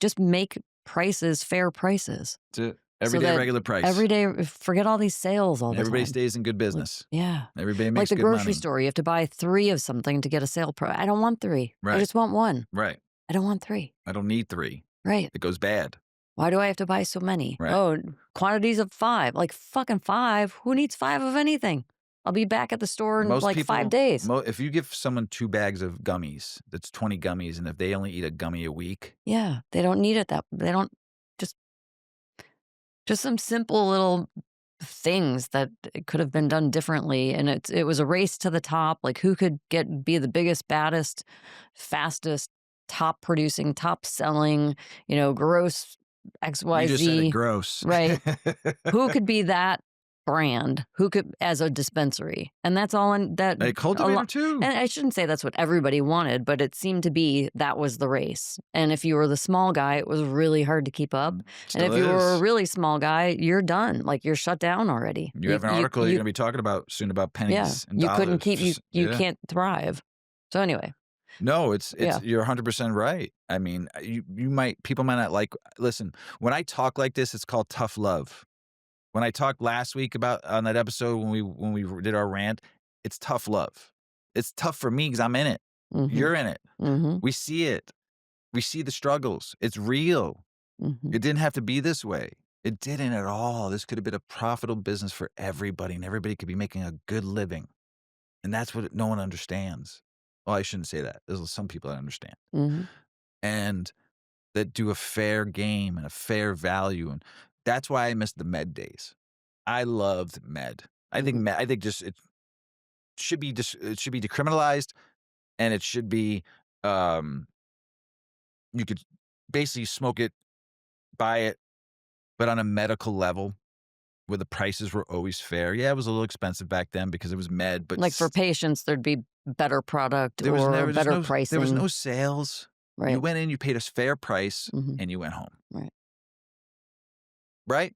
B: just make prices fair prices
A: To
B: so
A: everyday
B: that
A: regular price.
B: every day, forget all these sales all the
A: Everybody
B: time.
A: stays in good
B: Like,
A: business.
B: yeah.
A: Everybody
B: Like
A: makes
B: the
A: good
B: grocery
A: money.
B: store, you have to buy 3 of something to get a sale price. I don't want 3. I
A: Right.
B: just want 1.
A: Right.
B: I don't want 3.
A: I don't need 3.
B: Right.
A: It goes bad.
B: Why do I have to buy so many?
A: Right.
B: Oh, quantities of 5. Like fucking 5. Who needs 5 of anything? I'll be back at the store in
A: Most
B: like 5
A: people,
B: days.
A: if you give someone 2 bags of gummies, that's 20 gummies, and if they only eat a gummy a week,
B: Yeah, they don't need it that they don't just some simple little things that it could have been done differently and it was a race to the top like who could be the biggest baddest fastest top producing top selling gross
A: you just said it
B: xyz
A: gross.
B: right who could be that brand who could as a dispensary and that's all in that
A: A
B: a
A: cultivator
B: lot
A: too.
B: and I shouldn't say that's what everybody wanted but it seemed to be that was the race and if you were the small guy it was really hard to keep up and
A: Still
B: if you were a
A: is.
B: really small guy you're done like you're shut down already
A: You have an article you're gonna be talking about soon about
B: yeah
A: pennies and
B: you couldn't
A: dollars.
B: keep you
A: Yeah.
B: can't thrive so anyway
A: No, it's
B: yeah
A: you're 100% right. I mean, people might not like. Listen, when I talk like this, it's called tough love. When I talked last week about on that episode when we did our rant, it's tough love. It's tough for me because I'm in it.
B: mm-hmm
A: You're in it.
B: mm-hmm
A: We see it. We see the struggles. It's real.
B: mm-hmm
A: It didn't have to be this way. It didn't at all. This could have been a profitable business for everybody, and everybody could be making a good living. And that's what no one understands. Well, I shouldn't say that. There's some people that understand
B: mm-hmm
A: and that do a fair game and a fair value. And that's why I missed the med days. I loved med.
B: mm-hmm
A: I think just it should be decriminalized and it should be um you could basically smoke it, buy it, but on a medical level where the prices were always fair. Yeah, it was a little expensive back then because it was med, but
B: like for patients there'd be better product
A: there was
B: or
A: never
B: better
A: there was no
B: pricing
A: sales. You
B: right
A: went in, you paid a fair price,
B: mm-hmm
A: and you went home,
B: right
A: right?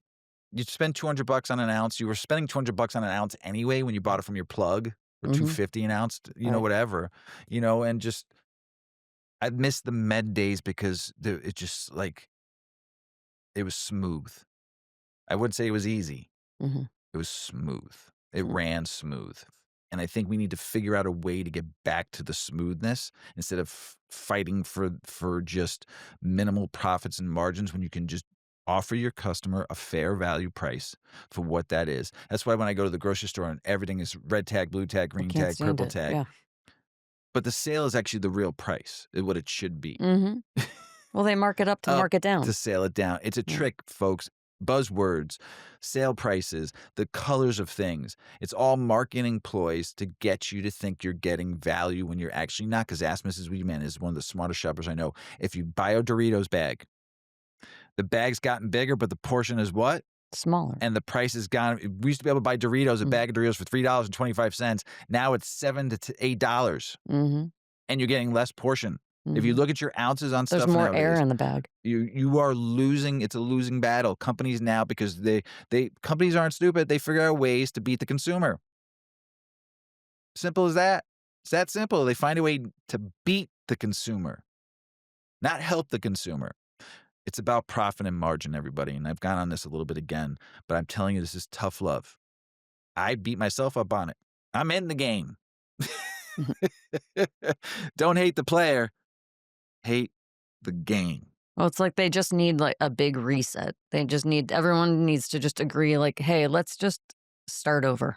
A: You spend $200 on an ounce. You were spending $200 on an ounce anyway when you bought it from your plug or
B: mm-hmm
A: 250 an ounce,
B: right
A: whatever, and just I missed the med days because it just like it was smooth. I would say it was easy.
B: mm-hmm
A: It was smooth. It
B: mm-hmm
A: ran smooth. And I think we need to figure out a way to get back to the smoothness instead of fighting for just minimal profits and margins when you can just offer your customer a fair value price for what that is. That's why when I go to the grocery store and everything is red tag, blue tag,
B: I
A: green
B: can't
A: tag,
B: stand
A: purple
B: it
A: tag,
B: yeah
A: but the sale is actually the real price, is what it should be.
B: mm-hmm well they mark it up to
A: Up
B: mark it
A: to
B: down
A: sale it down. It's a
B: yeah
A: trick, folks. Buzzwords, sale prices, the colors of things. It's all marketing ploys to get you to think you're getting value when you're actually not. Because ask Mrs. Weedman is one of the smartest shoppers I know. If you buy a Doritos bag, the bag's gotten bigger, but the portion is what?
B: smaller
A: And the price has gone. We used to be able to buy Doritos, a
B: mm-hmm
A: bag of Doritos for $3.25. Now it's $7 to $8,
B: mm-hmm
A: and you're getting less portion. If you
B: mm-hmm
A: look at your ounces on
B: there's
A: stuff
B: more air
A: nowadays,
B: in the bag
A: you are losing. It's a losing battle. Companies now, because companies aren't stupid. They figure out ways to beat the consumer. Simple as that. It's that simple. They find a way to beat the consumer, not help the consumer. It's about profit and margin, everybody. And I've gone on this a little bit again, but I'm telling you, this is tough love. I beat myself up on it. I'm in the game. Don't hate the player, hate the game.
B: Well, it's like they just need like a big reset. They just need everyone needs to just agree like, "Hey, let's just start over."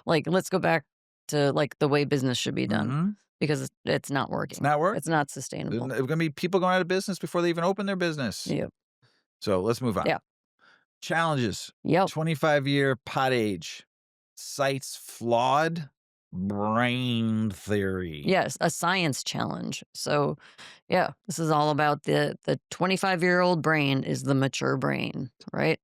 B: Like, let's go back to, like, the way business should be done
A: Mhm.
B: because it's not
A: It's
B: working.
A: not
B: It's
A: working.
B: not
A: There's
B: sustainable.
A: gonna be people going out of business before they even open their business.
B: Yep.
A: So let's move on.
B: Yeah.
A: Challenges.
B: Yep.
A: 25-year pot age. Cites flawed brain theory.
B: Yes, a science challenge. So, yeah, this is all about the 25-year-old brain is the mature brain, right?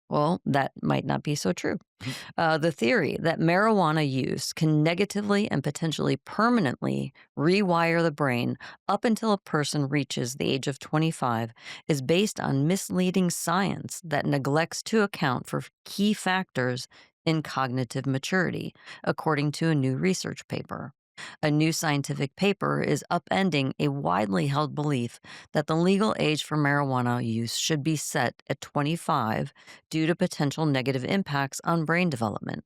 B: Well, that might not be so true.
A: Mhm.
B: The theory that marijuana use can negatively and potentially permanently rewire the brain up until a person reaches the age of 25 is based on misleading science that neglects to account for key factors in cognitive maturity, according to a new research paper. A new scientific paper is upending a widely held belief that the legal age for marijuana use should be set at 25 due to potential negative impacts on brain development.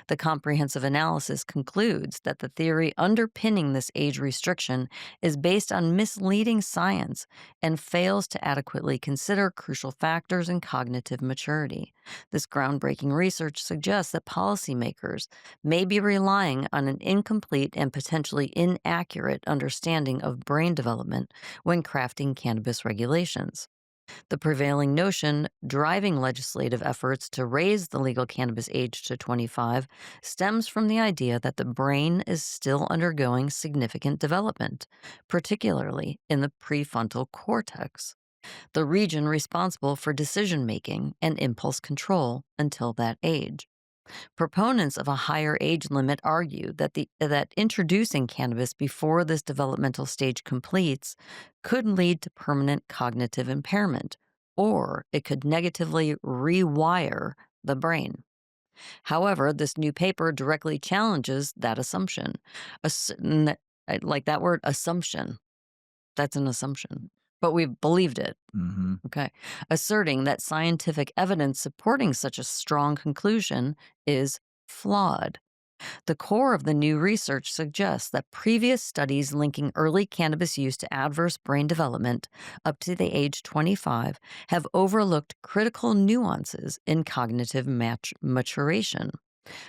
B: The comprehensive analysis concludes that the theory underpinning this age restriction is based on misleading science and fails to adequately consider crucial factors in cognitive maturity. This groundbreaking research suggests that policymakers may be relying on an incomplete and potentially inaccurate understanding of brain development when crafting cannabis regulations. The prevailing notion driving legislative efforts to raise the legal cannabis age to 25 stems from the idea that the brain is still undergoing significant development, particularly in the prefrontal cortex, the region responsible for decision making and impulse control until that age. Proponents of a higher age limit argue that introducing cannabis before this developmental stage completes could lead to permanent cognitive impairment, or it could negatively rewire the brain. However, this new paper directly challenges that assumption. I like that word assumption. That's an assumption. But we've believed it.
A: Mhm.
B: Okay. Asserting that scientific evidence supporting such a strong conclusion is flawed. The core of the new research suggests that previous studies linking early cannabis use to adverse brain development up to the age 25 have overlooked critical nuances in cognitive maturation.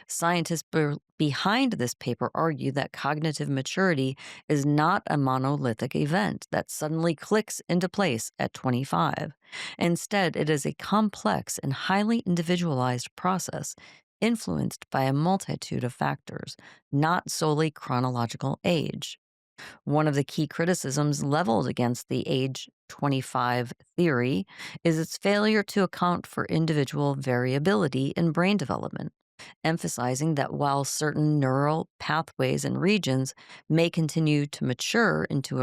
B: Scientists behind this paper argue that cognitive maturity is not a monolithic event that suddenly clicks into place at 25. Instead, it is a complex and highly individualized process influenced by a multitude of factors, not solely chronological age. One of the key criticisms leveled against the age 25 theory is its failure to account for individual variability in brain development, emphasizing that while certain neural pathways and regions may continue to mature into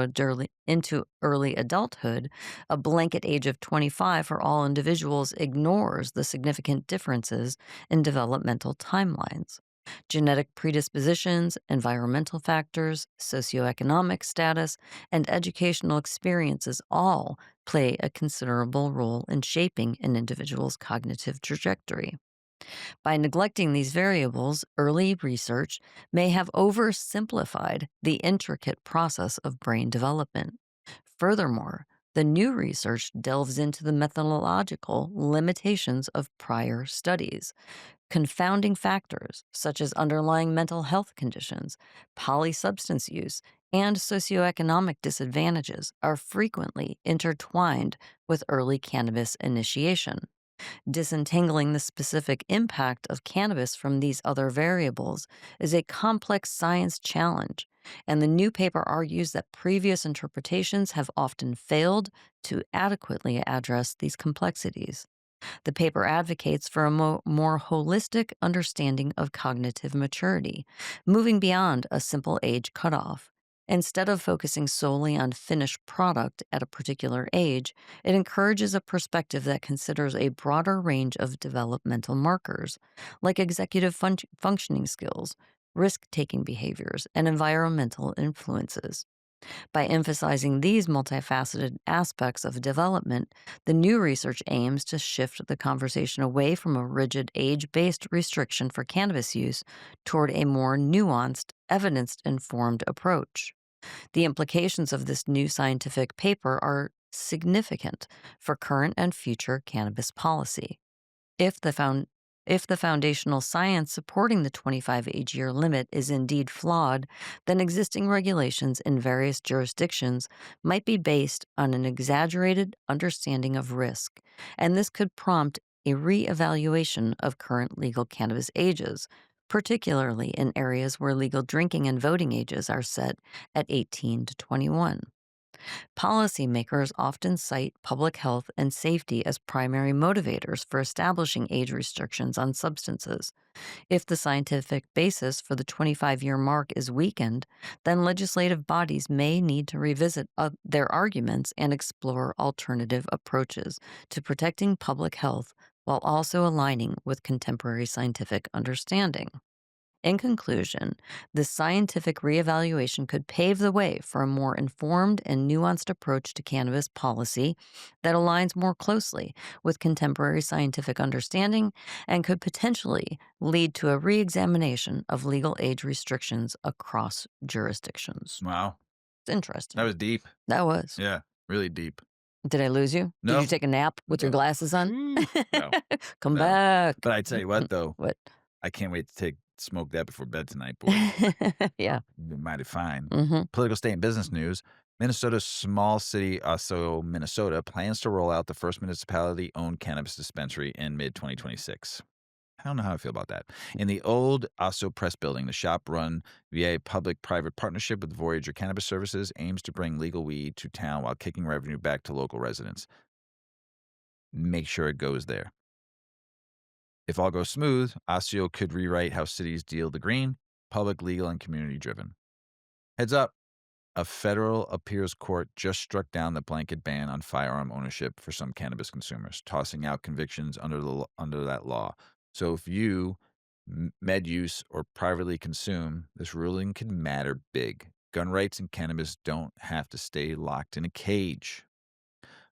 B: early adulthood, a blanket age of 25 for all individuals ignores the significant differences in developmental timelines. Genetic predispositions, environmental factors, socioeconomic status, and educational experiences all play a considerable role in shaping an individual's cognitive trajectory. By neglecting these variables, early research may have oversimplified the intricate process of brain development. Furthermore, the new research delves into the methodological limitations of prior studies. Confounding factors such as underlying mental health conditions, polysubstance use, and socioeconomic disadvantages are frequently intertwined with early cannabis initiation. Disentangling the specific impact of cannabis from these other variables is a complex science challenge, and the new paper argues that previous interpretations have often failed to adequately address these complexities. The paper advocates for a more holistic understanding of cognitive maturity, moving beyond a simple age cutoff. Instead of focusing solely on finished product at a particular age, it encourages a perspective that considers a broader range of developmental markers, like executive functioning skills, risk taking behaviors, and environmental influences. By emphasizing these multifaceted aspects of development, the new research aims to shift the conversation away from a rigid age based restriction for cannabis use toward a more nuanced, evidence informed approach. The implications of this new scientific paper are significant for current and future cannabis policy. If the If the foundational science supporting the 25 age year limit is indeed flawed, then existing regulations in various jurisdictions might be based on an exaggerated understanding of risk, and this could prompt a reevaluation of current legal cannabis ages, particularly in areas where legal drinking and voting ages are set at 18 to 21. Policymakers often cite public health and safety as primary motivators for establishing age restrictions on substances. If the scientific basis for the 25-year mark is weakened, then legislative bodies may need to revisit their arguments and explore alternative approaches to protecting public health while also aligning with contemporary scientific understanding. In conclusion, this scientific reevaluation could pave the way for a more informed and nuanced approach to cannabis policy that aligns more closely with contemporary scientific understanding and could potentially lead to a reexamination of legal age restrictions across jurisdictions.
A: Wow.
B: It's
A: That
B: interesting.
A: was deep.
B: That was.
A: Yeah, really deep.
B: Did I lose you? Did you
A: No.
B: take a nap with your
A: No.
B: glasses on?
A: No.
B: Come
A: No.
B: back.
A: But I tell you what, though,
B: What?
A: I can't wait to smoke that before bed tonight, boy.
B: Yeah.
A: You're mighty fine.
B: Hmm.
A: Political state and business news. Minnesota's small city, Oso, Minnesota, plans to roll out the first municipality-owned cannabis dispensary in mid-2026. I don't know how I feel about that. In the old Oso Press building, the shop, run via a public-private partnership with Voyager Cannabis Services, aims to bring legal weed to town while kicking revenue back to local residents. Make sure it goes there. If all goes smooth, Osseo could rewrite how cities deal the green, public, legal, and community driven. Heads up, a federal appeals court just struck down the blanket ban on firearm ownership for some cannabis consumers, tossing out convictions under that law. So if you med use or privately consume, this ruling can matter big. Gun rights and cannabis don't have to stay locked in a cage.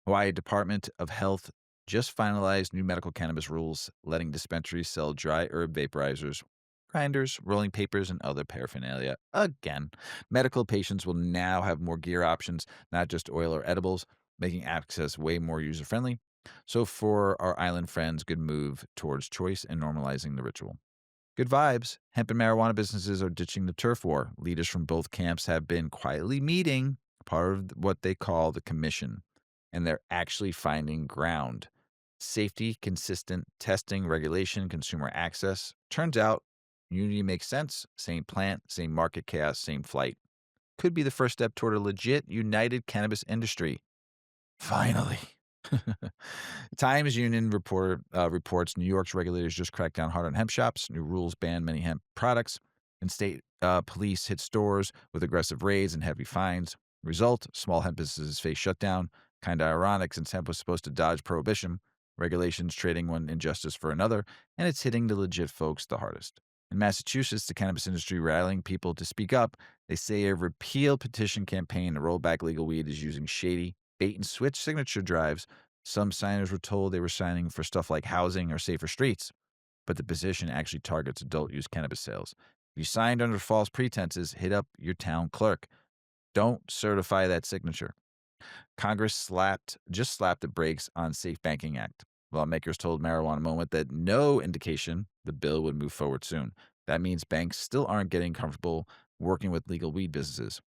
A: Hawaii Department of Health just finalized new medical cannabis rules, letting dispensaries sell dry herb vaporizers, grinders, rolling papers, and other paraphernalia. Again, medical patients will now have more gear options, not just oil or edibles, making access way more user friendly. So, for our island friends, good move towards choice and normalizing the ritual. Good vibes. Hemp and marijuana businesses are ditching the turf war. Leaders from both camps have been quietly meeting, part of what they call the commission, and they're actually finding ground. Safety, consistent testing, regulation, consumer access. Turns out, unity makes sense. Same plant, same market chaos, same flight. Could be the first step toward a legit, united cannabis industry. Finally. Times Union reports New York's regulators just cracked down hard on hemp shops. New rules ban many hemp products, and state police hit stores with aggressive raids and heavy fines. Result: small hemp businesses face shutdown. Kind of ironic since hemp was supposed to dodge prohibition. Regulations trading one injustice for another, and it's hitting the legit folks the hardest. In Massachusetts, the cannabis industry rallying people to speak up. They say a repeal petition campaign to roll back legal weed is using shady bait and switch signature drives. Some signers were told they were signing for stuff like housing or safer streets, but the petition actually targets adult use cannabis sales. If you signed under false pretenses, hit up your town clerk. Don't certify that signature. Congress just slapped the brakes on Safe Banking Act. Lawmakers told Marijuana Moment that no indication the bill would move forward soon. That means banks still aren't getting comfortable working with legal weed businesses.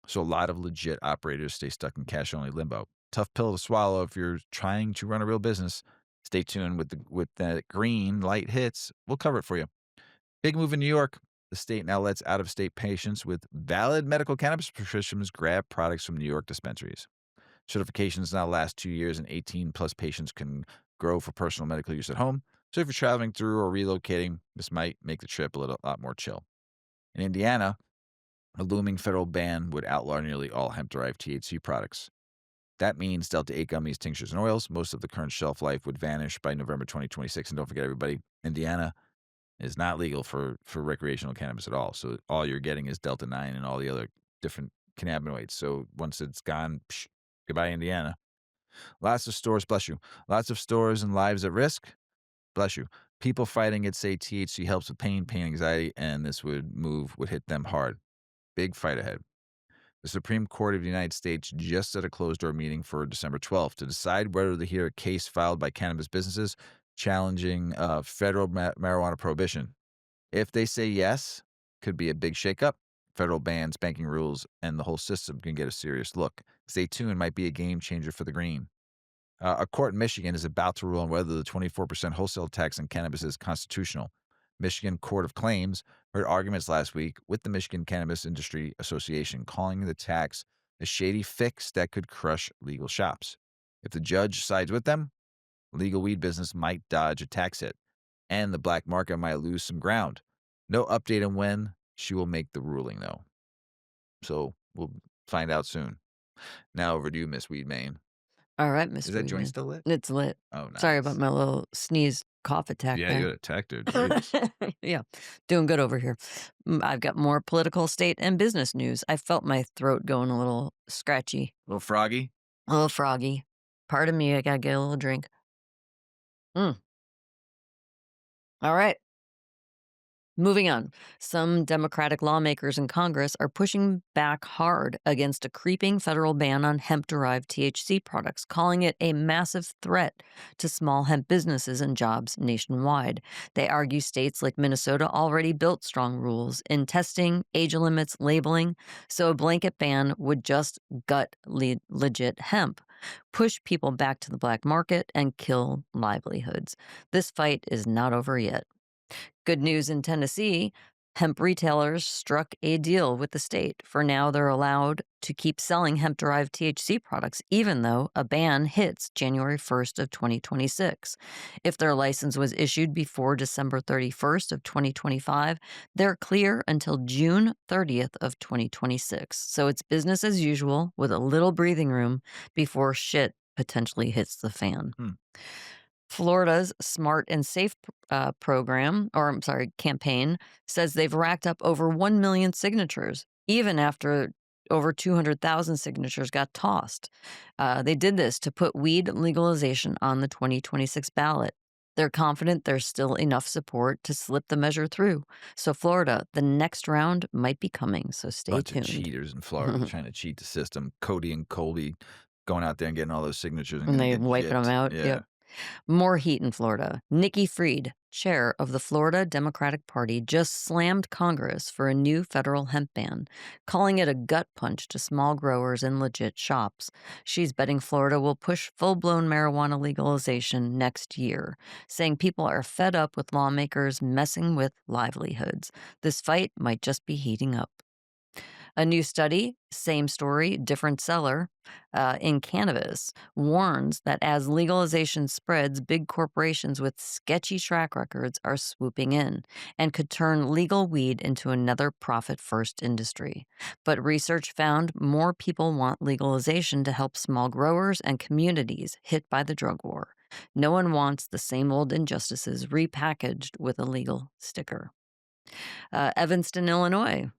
A: So a lot of legit operators stay stuck in cash-only limbo. Tough pill to swallow if you're trying to run a real business. Stay tuned with that green light hits. We'll cover it for you. Big move in New York. The state now lets out-of-state patients with valid medical cannabis prescriptions grab products from New York dispensaries. Certifications now last 2 years, and 18-plus patients can grow for personal medical use at home. So if you're traveling through or relocating, this might make the trip a lot more chill. In Indiana, a looming federal ban would outlaw nearly all hemp-derived THC products. That means Delta 8 gummies, tinctures, and oils. Most of the current shelf life would vanish by November 2026. And don't forget, everybody, Indiana is not legal for recreational cannabis at all. So all you're getting is Delta 9 and all the other different cannabinoids. So once it's gone, goodbye, Indiana. Lots of stores, bless you. Lots of stores and lives at risk, bless you. People fighting it say THC helps with pain anxiety, and this would hit them hard. Big fight ahead. The Supreme Court of the United States just set a closed-door meeting for December 12th to decide whether to hear a case filed by cannabis businesses challenging federal marijuana prohibition. If they say yes, could be a big shakeup. Federal bans, banking rules, and the whole system can get a serious look. Stay tuned, might be a game changer for the green. A court in Michigan is about to rule on whether the 24% wholesale tax on cannabis is constitutional. Michigan Court of Claims heard arguments last week with the Michigan Cannabis Industry Association, calling the tax a shady fix that could crush legal shops. If the judge sides with them, legal weed business might dodge a tax hit, and the black market might lose some ground. No update on when she will make the ruling, though. So we'll find out soon. Now over to you, Miss Weedman.
B: All right, Miss
A: Is that joint
B: Weedman.
A: still lit?
B: It's lit.
A: Oh,
B: Sorry about
A: nice.
B: my little sneeze cough attack
A: Yeah, you
B: there.
A: got attacked her. Jeez.
B: Yeah, doing good over here. I've got more political, state, and business news. I felt my throat going a little scratchy,
A: Little froggy.
B: a little froggy. Pardon me, I gotta get a little drink. Mm. All right. Moving on, some Democratic lawmakers in Congress are pushing back hard against a creeping federal ban on hemp derived THC products, calling it a massive threat to small hemp businesses and jobs nationwide. They argue states like Minnesota already built strong rules in testing, age limits, labeling, so a blanket ban would just gut legit hemp, push people back to the black market, and kill livelihoods. This fight is not over yet. Good news in Tennessee, hemp retailers struck a deal with the state. For now, they're allowed to keep selling hemp-derived THC products, even though a ban hits January 1st of 2026. If their license was issued before December 31st of 2025, they're clear until June 30th of 2026. So it's business as usual with a little breathing room before shit potentially hits the fan.
A: Hmm.
B: Florida's Smart and Safe program, or I'm sorry, campaign, says they've racked up over 1 million signatures, even after over 200,000 signatures got tossed. They did this to put weed legalization on the 2026 ballot. They're confident there's still enough support to slip the measure through. So, Florida, the next round might be coming, so stay
A: Bunch of
B: tuned.
A: cheaters in Florida trying to cheat the system. Cody and Colby going out there and getting all those signatures and
B: And
A: gonna
B: they
A: get
B: wiping them
A: gypped.
B: out.
A: Yeah.
B: Yep. More heat in Florida. Nikki Fried, chair of the Florida Democratic Party, just slammed Congress for a new federal hemp ban, calling it a gut punch to small growers and legit shops. She's betting Florida will push full blown marijuana legalization next year, saying people are fed up with lawmakers messing with livelihoods. This fight might just be heating up. A new study, same story, different seller, in cannabis, warns that as legalization spreads, big corporations with sketchy track records are swooping in and could turn legal weed into another profit first industry. But research found more people want legalization to help small growers and communities hit by the drug war. No one wants the same old injustices repackaged with a legal sticker. Evanston, Illinois,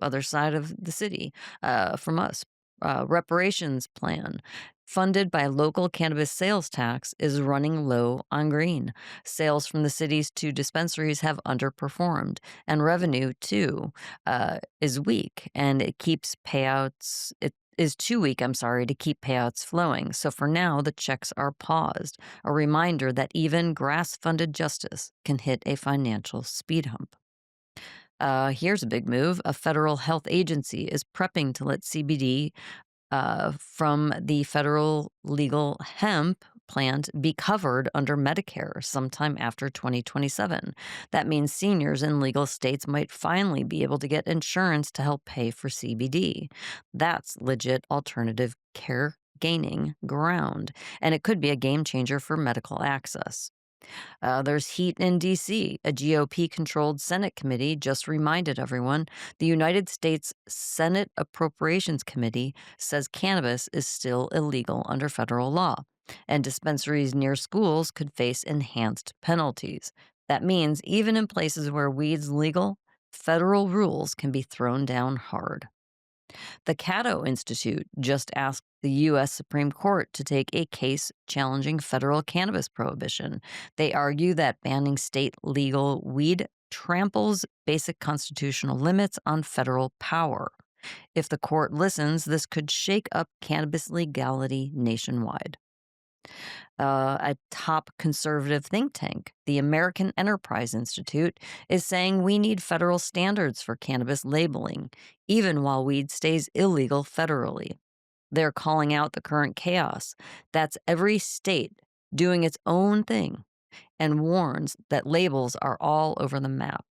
B: other side of the city from us. Reparations plan funded by local cannabis sales tax is running low on green. Sales from the city's two dispensaries have underperformed, and revenue too is weak, and it keeps payouts. It is too weak, I'm sorry, to keep payouts flowing. So for now, the checks are paused. A reminder that even grass funded justice can hit a financial speed hump. Here's a big move. A federal health agency is prepping to let CBD from the federal legal hemp plant be covered under Medicare sometime after 2027. That means seniors in legal states might finally be able to get insurance to help pay for CBD. That's legit alternative care gaining ground, and it could be a game changer for medical access. There's heat in D.C. A GOP controlled Senate committee just reminded everyone the United States Senate Appropriations Committee says cannabis is still illegal under federal law, and dispensaries near schools could face enhanced penalties. That means even in places where weed's legal, federal rules can be thrown down hard. The Cato Institute just asked the U.S. Supreme Court to take a case challenging federal cannabis prohibition. They argue that banning state legal weed tramples basic constitutional limits on federal power. If the court listens, this could shake up cannabis legality nationwide. A top conservative think tank, the American Enterprise Institute, is saying we need federal standards for cannabis labeling, even while weed stays illegal federally. They're calling out the current chaos. That's every state doing its own thing and warns that labels are all over the map.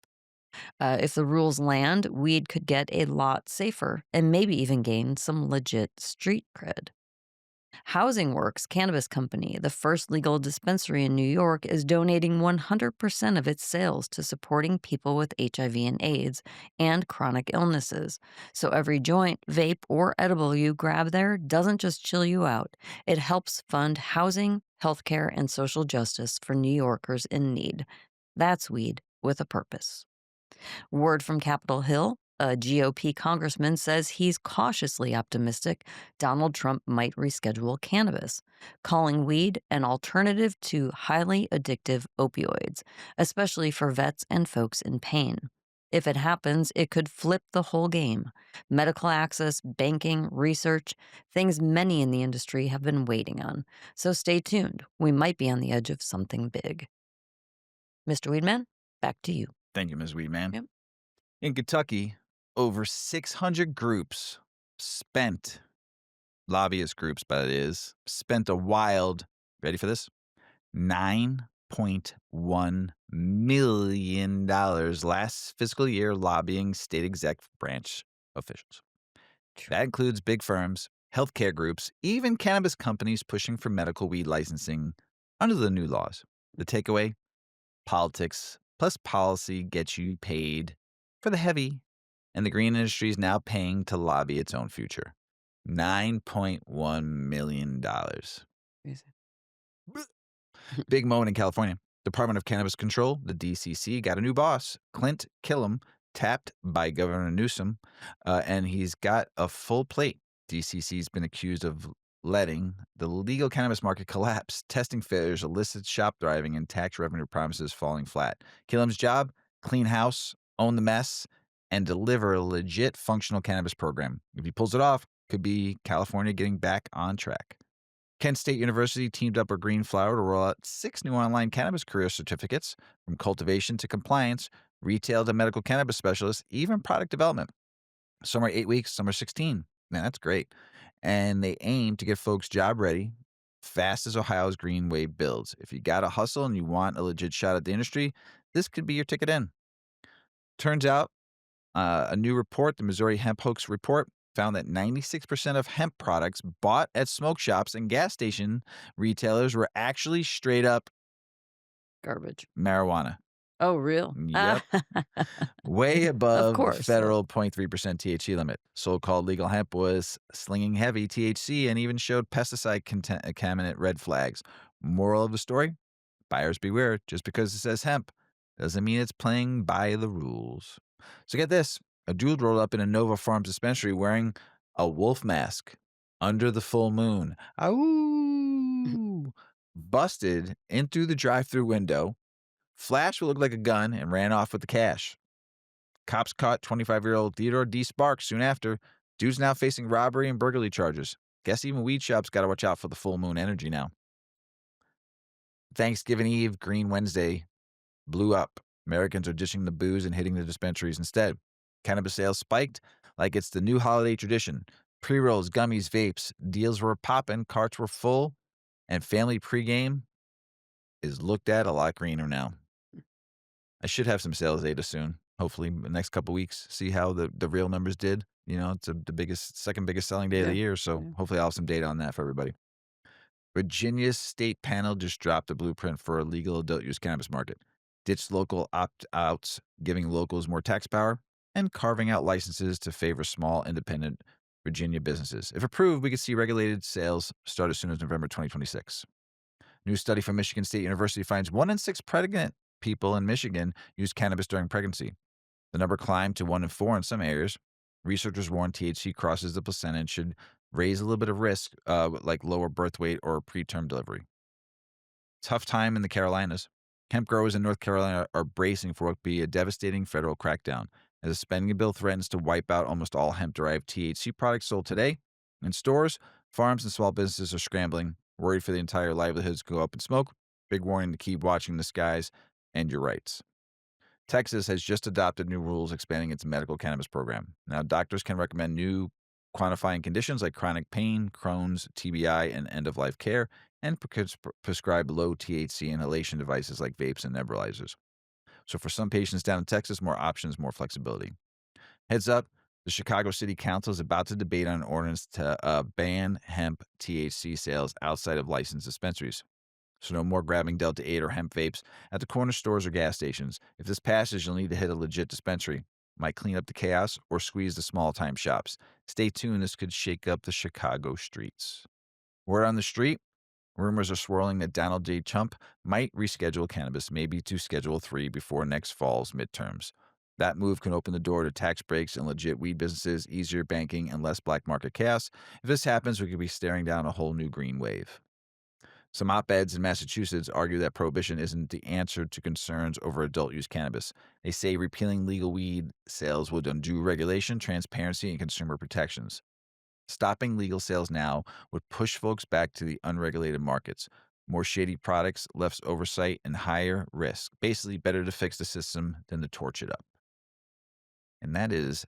B: If the rules land, weed could get a lot safer and maybe even gain some legit street cred. Housing Works Cannabis Company, the first legal dispensary in New York, is donating 100% of its sales to supporting people with HIV and AIDS and chronic illnesses. So every joint, vape, or edible you grab there doesn't just chill you out, it helps fund housing, healthcare, and social justice for New Yorkers in need. That's weed with a purpose. Word from Capitol Hill, a GOP congressman says he's cautiously optimistic Donald Trump might reschedule cannabis, calling weed an alternative to highly addictive opioids, especially for vets and folks in pain. If it happens, it could flip the whole game. Medical access, banking, research, things many in the industry have been waiting on. So stay tuned. We might be on the edge of something big. Mr. Weedman, back to you.
A: Thank you, Ms. Weedman.
B: Yep.
A: In Kentucky, over 600 groups spent, lobbyist groups, but it is, spent a wild, ready for this? $9.1 million last fiscal year lobbying state executive branch officials. That includes big firms, healthcare groups, even cannabis companies pushing for medical weed licensing under the new laws. The takeaway? Politics plus policy gets you paid for the heavy, and the green industry is now paying to lobby its own future. $9.1 million.
B: Crazy.
A: Big moment in California. Department of Cannabis Control, the DCC, got a new boss, Clint Killam, tapped by Governor Newsom, and he's got a full plate. DCC's been accused of letting the legal cannabis market collapse, testing failures, illicit shop driving, and tax revenue promises falling flat. Killam's job, clean house, own the mess, and deliver a legit functional cannabis program. If he pulls it off, could be California getting back on track. Kent State University teamed up with Green Flower to roll out 6 new online cannabis career certificates, from cultivation to compliance, retail to medical cannabis specialist, even product development. Some are 8 weeks, some are 16. Man, that's great. And they aim to get folks job ready fast as Ohio's Green Wave builds. If you got to hustle and you want a legit shot at the industry, this could be your ticket in. Turns out, a new report, the Missouri Hemp Hoax Report, found that 96% of hemp products bought at smoke shops and gas station retailers were actually straight up
B: Garbage.
A: marijuana.
B: Oh, real?
A: Yep. Way
B: Of
A: above the
B: course.
A: federal 0.3% THC limit. So-called legal hemp was slinging heavy THC and even showed pesticide contaminant red flags. Moral of the story? Buyers beware. Just because it says hemp doesn't mean it's playing by the rules. So get this. A dude rolled up in a Nova Farms dispensary wearing a wolf mask under the full moon. Ooh! Busted in through the drive-through window, flashed what looked like a gun, and ran off with the cash. Cops caught 25-year-old Theodore D. Sparks soon after. Dude's now facing robbery and burglary charges. Guess even weed shops got to watch out for the full moon energy now. Thanksgiving Eve, Green Wednesday, blew up. Americans are dishing the booze and hitting the dispensaries instead. Cannabis sales spiked like it's the new holiday tradition. Pre-rolls, gummies, vapes, deals were popping, carts were full, and family pregame is looked at a lot greener now. I should have some sales data soon, hopefully in the next couple weeks, see how the real numbers did. You know, it's the second biggest selling day of the year, so hopefully I'll have some data on that for everybody. Virginia's state panel just dropped a blueprint for a legal adult use cannabis market. Ditched local opt-outs, giving locals more tax power, and carving out licenses to favor small, independent Virginia businesses. If approved, we could see regulated sales start as soon as November 2026. New study from Michigan State University finds 1 in 6 pregnant people in Michigan use cannabis during pregnancy. The number climbed to 1 in 4 in some areas. Researchers warn THC crosses the placenta and should raise a little bit of risk, like lower birth weight or preterm delivery. Tough time in the Carolinas. Hemp growers in North Carolina are bracing for what could be a devastating federal crackdown, as a spending bill threatens to wipe out almost all hemp-derived THC products sold today. In stores, farms and small businesses are scrambling. Worried for the entire livelihoods go up in smoke? Big warning to keep watching the skies and your rights. Texas has just adopted new rules expanding its medical cannabis program. Now, doctors can recommend new quantifying conditions like chronic pain, Crohn's, TBI, and end of life care, and prescribe low THC inhalation devices like vapes and nebulizers. So, for some patients down in Texas, more options, more flexibility. Heads up, the Chicago City Council is about to debate on an ordinance to ban hemp THC sales outside of licensed dispensaries. So no more grabbing Delta 8 or hemp vapes at the corner stores or gas stations. If this passes, you'll need to hit a legit dispensary. Might clean up the chaos or squeeze the small time shops. Stay tuned, this could shake up the Chicago streets. Word on the street, rumors are swirling that Donald J. Trump might reschedule cannabis, maybe to Schedule 3 before next fall's midterms. That move can open the door to tax breaks and legit weed businesses, easier banking, and less black market chaos. If this happens, we could be staring down a whole new green wave. Some op eds in Massachusetts argue that prohibition isn't the answer to concerns over adult use cannabis. They say repealing legal weed sales would undo regulation, transparency, and consumer protections. Stopping legal sales now would push folks back to the unregulated markets. More shady products, less oversight, and higher risk. Basically, better to fix the system than to torch it up. And that is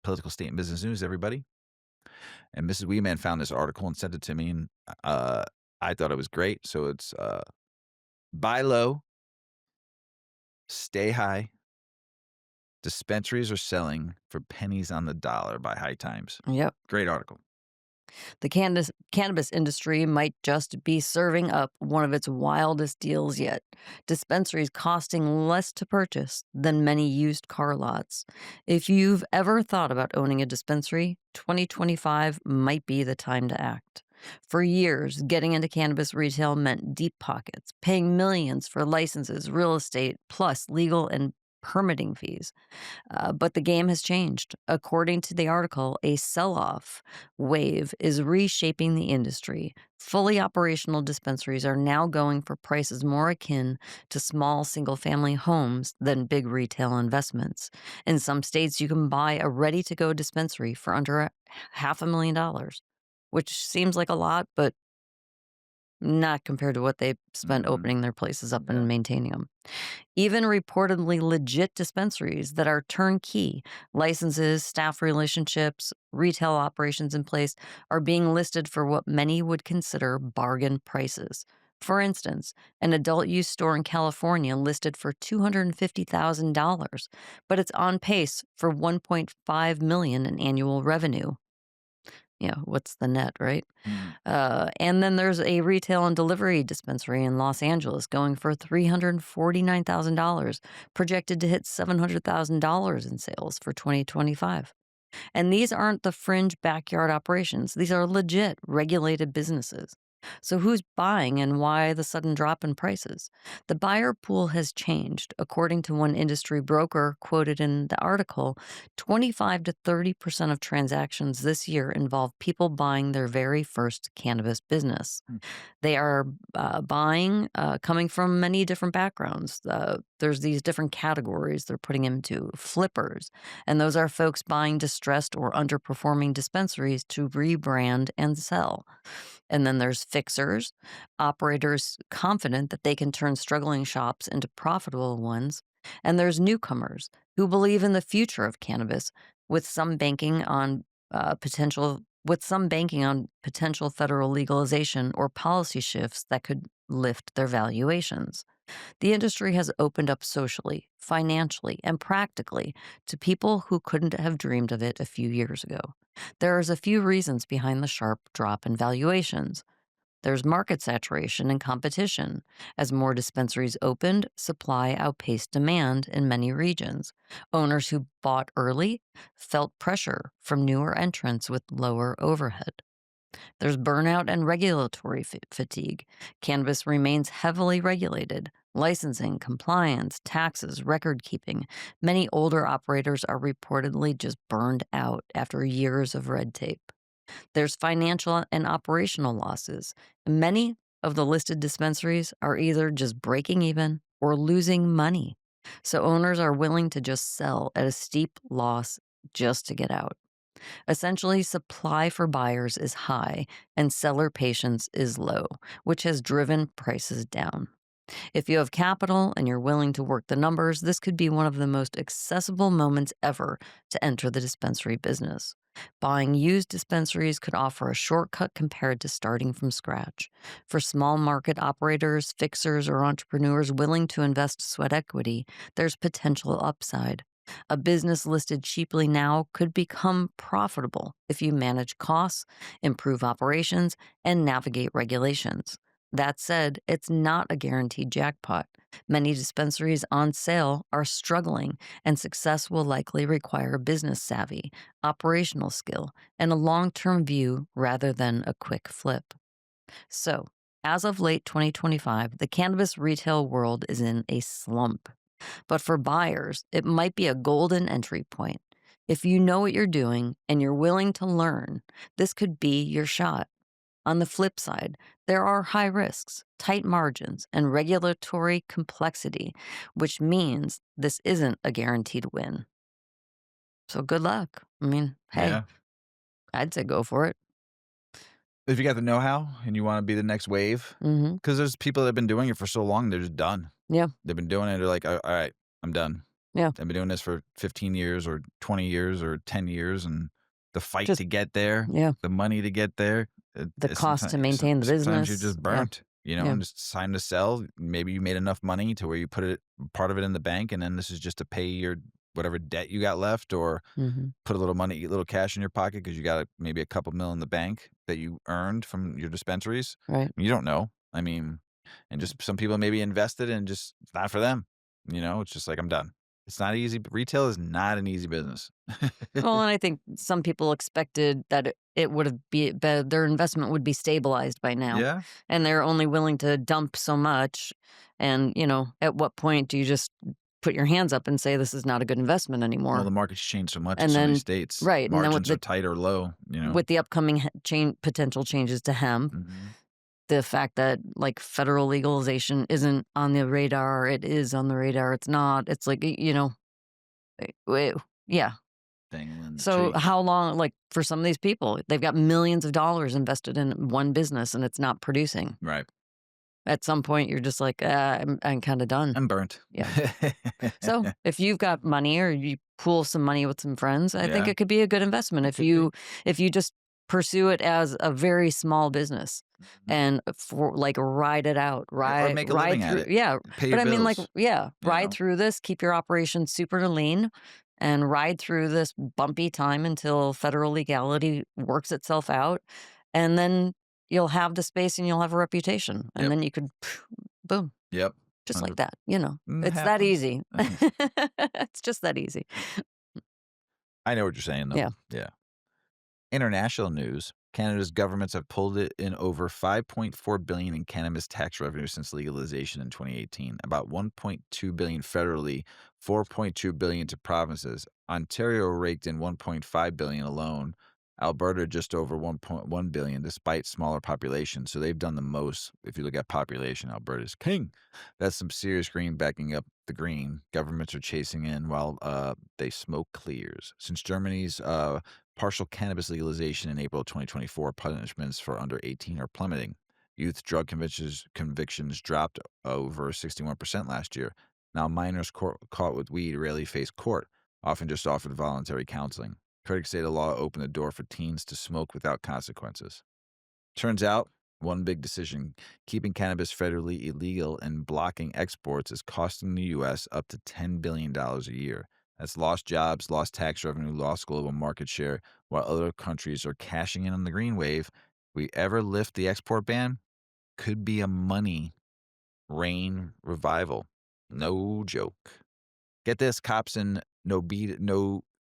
A: political state and business news, everybody. And Mrs. Weedman found this article and sent it to me, and I thought it was great. So it's buy low, stay high. Dispensaries are selling for pennies on the dollar by High Times.
B: Yep.
A: Great article.
B: The cannabis industry might just be serving up one of its wildest deals yet. Dispensaries costing less to purchase than many used car lots. If you've ever thought about owning a dispensary, 2025 might be the time to act. For years, getting into cannabis retail meant deep pockets, paying millions for licenses, real estate, plus legal and permitting fees. But the game has changed. According to the article, a sell off wave is reshaping the industry. Fully operational dispensaries are now going for prices more akin to small single family homes than big retail investments. In some states, you can buy a ready to go dispensary for under $500,000, which seems like a lot, but not compared to what they spent
A: Mhm.
B: opening their places up
A: Yeah.
B: and maintaining them. Even reportedly legit dispensaries that are turnkey, licenses, staff relationships, retail operations in place, are being listed for what many would consider bargain prices. For instance, an adult use store in California listed for $250,000, but it's on pace for 1.5 million in annual revenue. What's the net, right?
A: Mhm.
B: And then there's a retail and delivery dispensary in Los Angeles going for $349,000, projected to hit $700,000 in sales for 2025. And these aren't the fringe backyard operations. These are legit regulated businesses. So who's buying and why the sudden drop in prices? The buyer pool has changed. According to one industry broker quoted in the article, 25 to 30% of transactions this year involve people buying their very first cannabis business.
A: Mm.
B: They are buying, coming from many different backgrounds. There's these different categories they're putting into flippers, and those are folks buying distressed or underperforming dispensaries to rebrand and sell. And then there's fixers, operators confident that they can turn struggling shops into profitable ones. And there's newcomers who believe in the future of cannabis, with some banking on potential federal legalization or policy shifts that could lift their valuations. The industry has opened up socially, financially, and practically to people who couldn't have dreamed of it a few years ago. There's a few reasons behind the sharp drop in valuations. There's market saturation and competition. As more dispensaries opened, supply outpaced demand in many regions. Owners who bought early felt pressure from newer entrants with lower overhead. There's burnout and regulatory fatigue. Cannabis remains heavily regulated. Licensing, compliance, taxes, record keeping. Many older operators are reportedly just burned out after years of red tape. There's financial and operational losses. Many of the listed dispensaries are either just breaking even or losing money. So owners are willing to just sell at a steep loss just to get out. Essentially, supply for buyers is high and seller patience is low, which has driven prices down. If you have capital and you're willing to work the numbers, this could be one of the most accessible moments ever to enter the dispensary business. Buying used dispensaries could offer a shortcut compared to starting from scratch. For small market operators, fixers, or entrepreneurs willing to invest sweat equity, there's potential upside. A business listed cheaply now could become profitable if you manage costs, improve operations, and navigate regulations. That said, it's not a guaranteed jackpot. Many dispensaries on sale are struggling, and success will likely require business savvy, operational skill, and a long term view rather than a quick flip. So, as of late 2025, the cannabis retail world is in a slump. But for buyers, it might be a golden entry point. If you know what you're doing and you're willing to learn, this could be your shot. On the flip side, there are high risks, tight margins, and regulatory complexity, which means this isn't a guaranteed win. So good luck. I mean, hey,
A: Yeah.
B: I'd say go for it.
A: If you got the know-how and you wanna be the next wave,
B: Hmm.
A: because there's people that have been doing it for so long, they're just done.
B: Yeah,
A: They've been doing it, they're like, Alright, I'm done.
B: yeah.
A: I've been doing this for 15 years or 20 years or 10 years, and the fight
B: Just,
A: to get there,
B: yeah.
A: the money to get there,
B: The
A: it's
B: cost to maintain the
A: sometimes you're
B: business.
A: just
B: Yeah,
A: burnt,
B: yeah.
A: and it's time to sell. Maybe you made enough money to where you put it part of it in the bank, and then this is just to pay your whatever debt you got left, or
B: Hmm.
A: put a little money, a little cash in your pocket because you got maybe a couple mil in the bank that you earned from your dispensaries.
B: Right.
A: You don't know. I mean, and just some people maybe invested and just it's not for them. It's just like I'm done. It's not easy. Retail is not an easy business.
B: Well, and I think some people expected that it would have their investment would be stabilized by now,
A: Yeah.
B: and they're only willing to dump so much. And at what point do you just put your hands up and say this is not a good investment
A: Well,
B: anymore?
A: the market's changed so much in
B: And
A: so many
B: then,
A: states.
B: right, and then
A: Margins are tight or low.
B: with the upcoming potential changes to hemp,
A: Hmm.
B: the fact that like federal legalization isn't on the radar, it is on the radar. It's not. It's like yeah.
A: Dangling the
B: So
A: tree.
B: how long, like for some of these people, they've got millions of dollars invested in one business and it's not producing.
A: Right.
B: At some point, you're just like, I'm kind of done.
A: I'm burnt.
B: Yeah. So if you've got money or you pool some money with some friends, I think
A: Yeah.
B: it could be a good investment
A: It could be.
B: if you just pursue it as a very small business
A: Mhm.
B: and for like ride it out,
A: Yeah, or make a living
B: ride
A: at
B: through.
A: it.
B: Yeah.
A: Pay
B: But
A: your
B: I mean, like,
A: bills.
B: yeah,
A: You
B: ride
A: know.
B: through this, keep your operation super lean and ride through this bumpy time until federal legality works itself out. And then you'll have the space and you'll have a reputation. And
A: Yep.
B: then you could, boom,
A: Yep.
B: just like
A: 100.
B: that. It's that
A: Happens.
B: easy. It's just that easy.
A: I know what you're saying, though.
B: Yeah.
A: Yeah. International news. Canada's governments have pulled it in over 5.4 billion in cannabis tax revenue since legalization in 2018. About 1.2 billion federally, 4.2 billion to provinces. Ontario raked in 1.5 billion alone. Alberta just over 1.1 billion despite smaller population. So they've done the most. If you look at population, Alberta's king. That's some serious green backing up the green. Governments are chasing in while they smoke clears. Since Germany's partial cannabis legalization in April 2024, punishments for under 18 are plummeting. Youth drug convictions dropped over 61% last year. Now, minors caught with weed rarely face court, often just offered voluntary counseling. Critics say the law opened the door for teens to smoke without consequences. Turns out, one big decision, keeping cannabis federally illegal and blocking exports is costing the U.S. up to $10 billion a year. That's lost jobs, lost tax revenue, lost global market share, while other countries are cashing in on the green wave. We ever lift the export ban, could be a money rain revival. No joke. Get this, cops in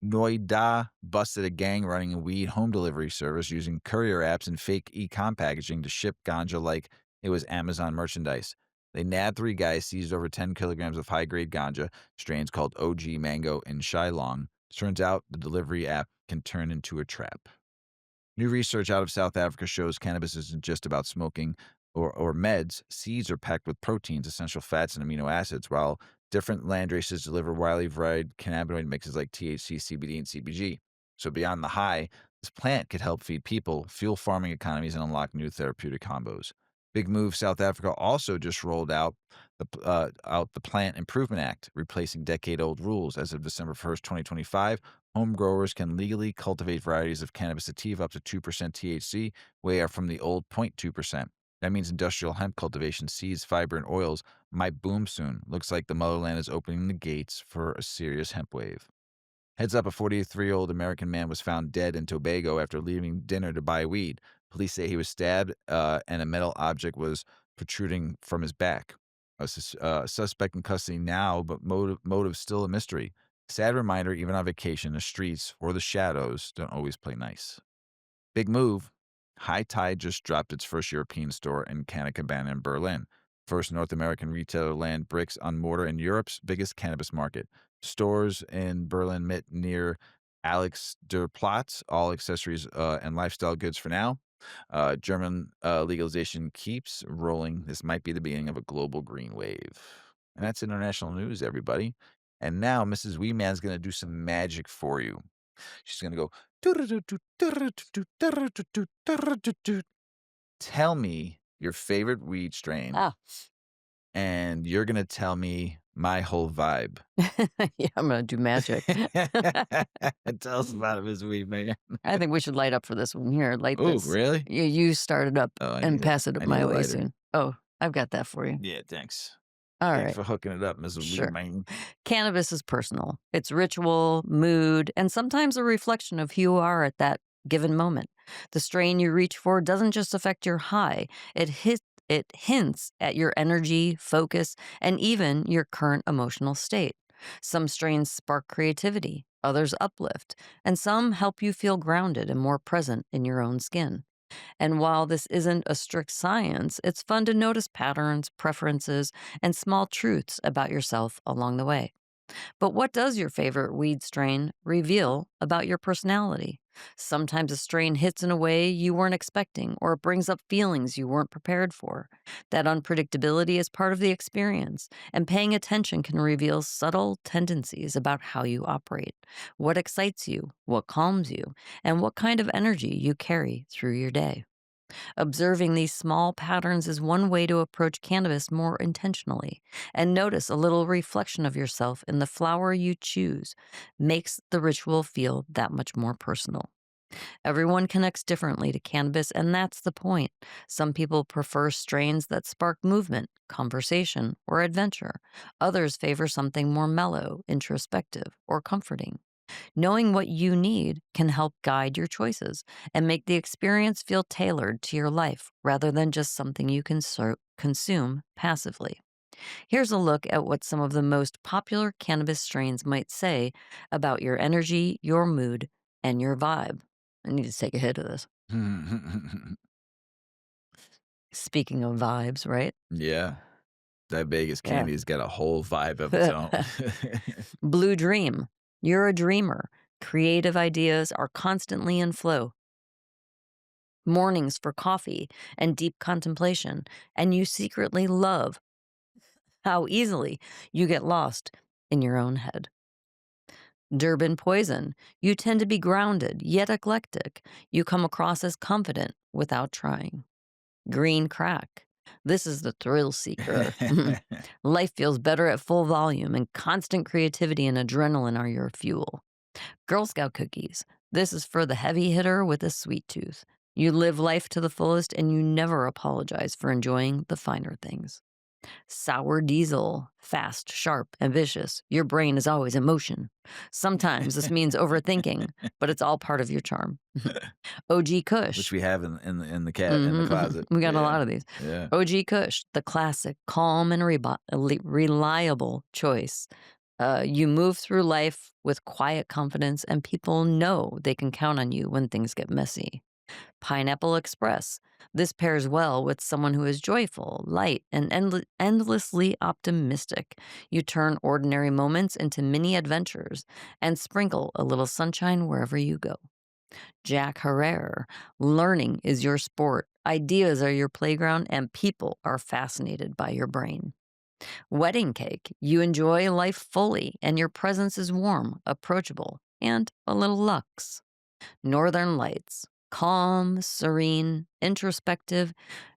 A: Noida busted a gang running a weed home delivery service using courier apps and fake e-com packaging to ship ganja like it was Amazon merchandise. They nabbed 3 guys, seized over 10 kilograms of high-grade ganja, strains called OG Mango and Shylong. Turns out the delivery app can turn into a trap. New research out of South Africa shows cannabis isn't just about smoking or meds. Seeds are packed with proteins, essential fats, and amino acids, while different land races deliver widely varied cannabinoid mixes like THC, CBD, and CBG. So beyond the high, this plant could help feed people, fuel farming economies, and unlock new therapeutic combos. Big Move South Africa also just rolled out the Plant Improvement Act, replacing decade-old rules. As of December 1st, 2025, home growers can legally cultivate varieties of cannabis sativa up to 2% THC, way up from the old 0.2%. That means industrial hemp cultivation, seeds, fiber, and oils might boom soon. Looks like the motherland is opening the gates for a serious hemp wave. Heads up, a 43-year-old American man was found dead in Tobago after leaving dinner to buy weed. Police say he was stabbed and a metal object was protruding from his back. A suspect in custody now, but motive still a mystery. Sad reminder, even on vacation, the streets or the shadows don't always play nice. Big move. High Tide just dropped its first European store in Cannabis in Berlin. First North American retailer land bricks on mortar in Europe's biggest cannabis market. Stores in Berlin met near Alex der Platz, all accessories and lifestyle goods for now. German legalization keeps rolling. This might be the beginning of a global green wave. And that's international news, everybody. And now Mrs. Weeman's going to do some magic for you. She's going to go. Tell me your favorite weed strain,
B: Ah,
A: and you're gonna tell me my whole vibe.
B: yeah, I'm gonna do magic.
A: Tell us about it, Miss Weed, man.
B: I think we should light up for this one. Here, light
A: Oh,
B: this.
A: really?
B: You start it up
A: Oh,
B: and pass it
A: I
B: up
A: need
B: my
A: a
B: way
A: lighter.
B: soon. Oh, I've got that for you.
A: Yeah, thanks.
B: All
A: Thanks
B: right,
A: for hooking it up, Mrs. Weed,
B: sure.
A: man.
B: Cannabis is personal. It's ritual, mood, and sometimes a reflection of who you are at that given moment. The strain you reach for doesn't just affect your high, it hints at your energy, focus, and even your current emotional state. Some strains spark creativity, others uplift, and some help you feel grounded and more present in your own skin. And while this isn't a strict science, it's fun to notice patterns, preferences, and small truths about yourself along the way. But what does your favorite weed strain reveal about your personality? Sometimes a strain hits in a way you weren't expecting, or it brings up feelings you weren't prepared for. That unpredictability is part of the experience, and paying attention can reveal subtle tendencies about how you operate, what excites you, what calms you, and what kind of energy you carry through your day. Observing these small patterns is one way to approach cannabis more intentionally, and notice a little reflection of yourself in the flower you choose makes the ritual feel that much more personal. Everyone connects differently to cannabis, and that's the point. Some people prefer strains that spark movement, conversation, or adventure. Others favor something more mellow, introspective, or comforting. Knowing what you need can help guide your choices and make the experience feel tailored to your life rather than just something you can consume passively. Here's a look at what some of the most popular cannabis strains might say about your energy, your mood, and your vibe. I need to take a hit of this. Speaking of vibes, right?
A: Yeah, that Vegas
B: Yeah.
A: candy's got a whole vibe of its own.
B: Blue Dream. You're a dreamer. Creative ideas are constantly in flow. Mornings for coffee and deep contemplation, and you secretly love how easily you get lost in your own head. Durban Poison. You tend to be grounded, yet eclectic. You come across as confident without trying. Green Crack. This is the thrill seeker. Life feels better at full volume, and constant creativity and adrenaline are your fuel. Girl Scout cookies. This is for the heavy hitter with a sweet tooth. You live life to the fullest and you never apologize for enjoying the finer things. Sour diesel. Fast, sharp, ambitious. Your brain is always in motion. Sometimes this means overthinking, but it's all part of your charm. OG
A: Which
B: Kush.
A: we have in the cat in the closet.
B: We got a
A: Yeah,
B: lot of these.
A: yeah.
B: OG Kush, the classic, calm and reliable choice. You move through life with quiet confidence, and people know they can count on you when things get messy. Pineapple Express. This pairs well with someone who is joyful, light, and endlessly optimistic. You turn ordinary moments into mini adventures and sprinkle a little sunshine wherever you go. Jack Herrera. Learning is your sport. Ideas are your playground, and people are fascinated by your brain. Wedding Cake. You enjoy life fully, and your presence is warm, approachable, and a little luxe. Northern Lights. Calm, serene, introspective.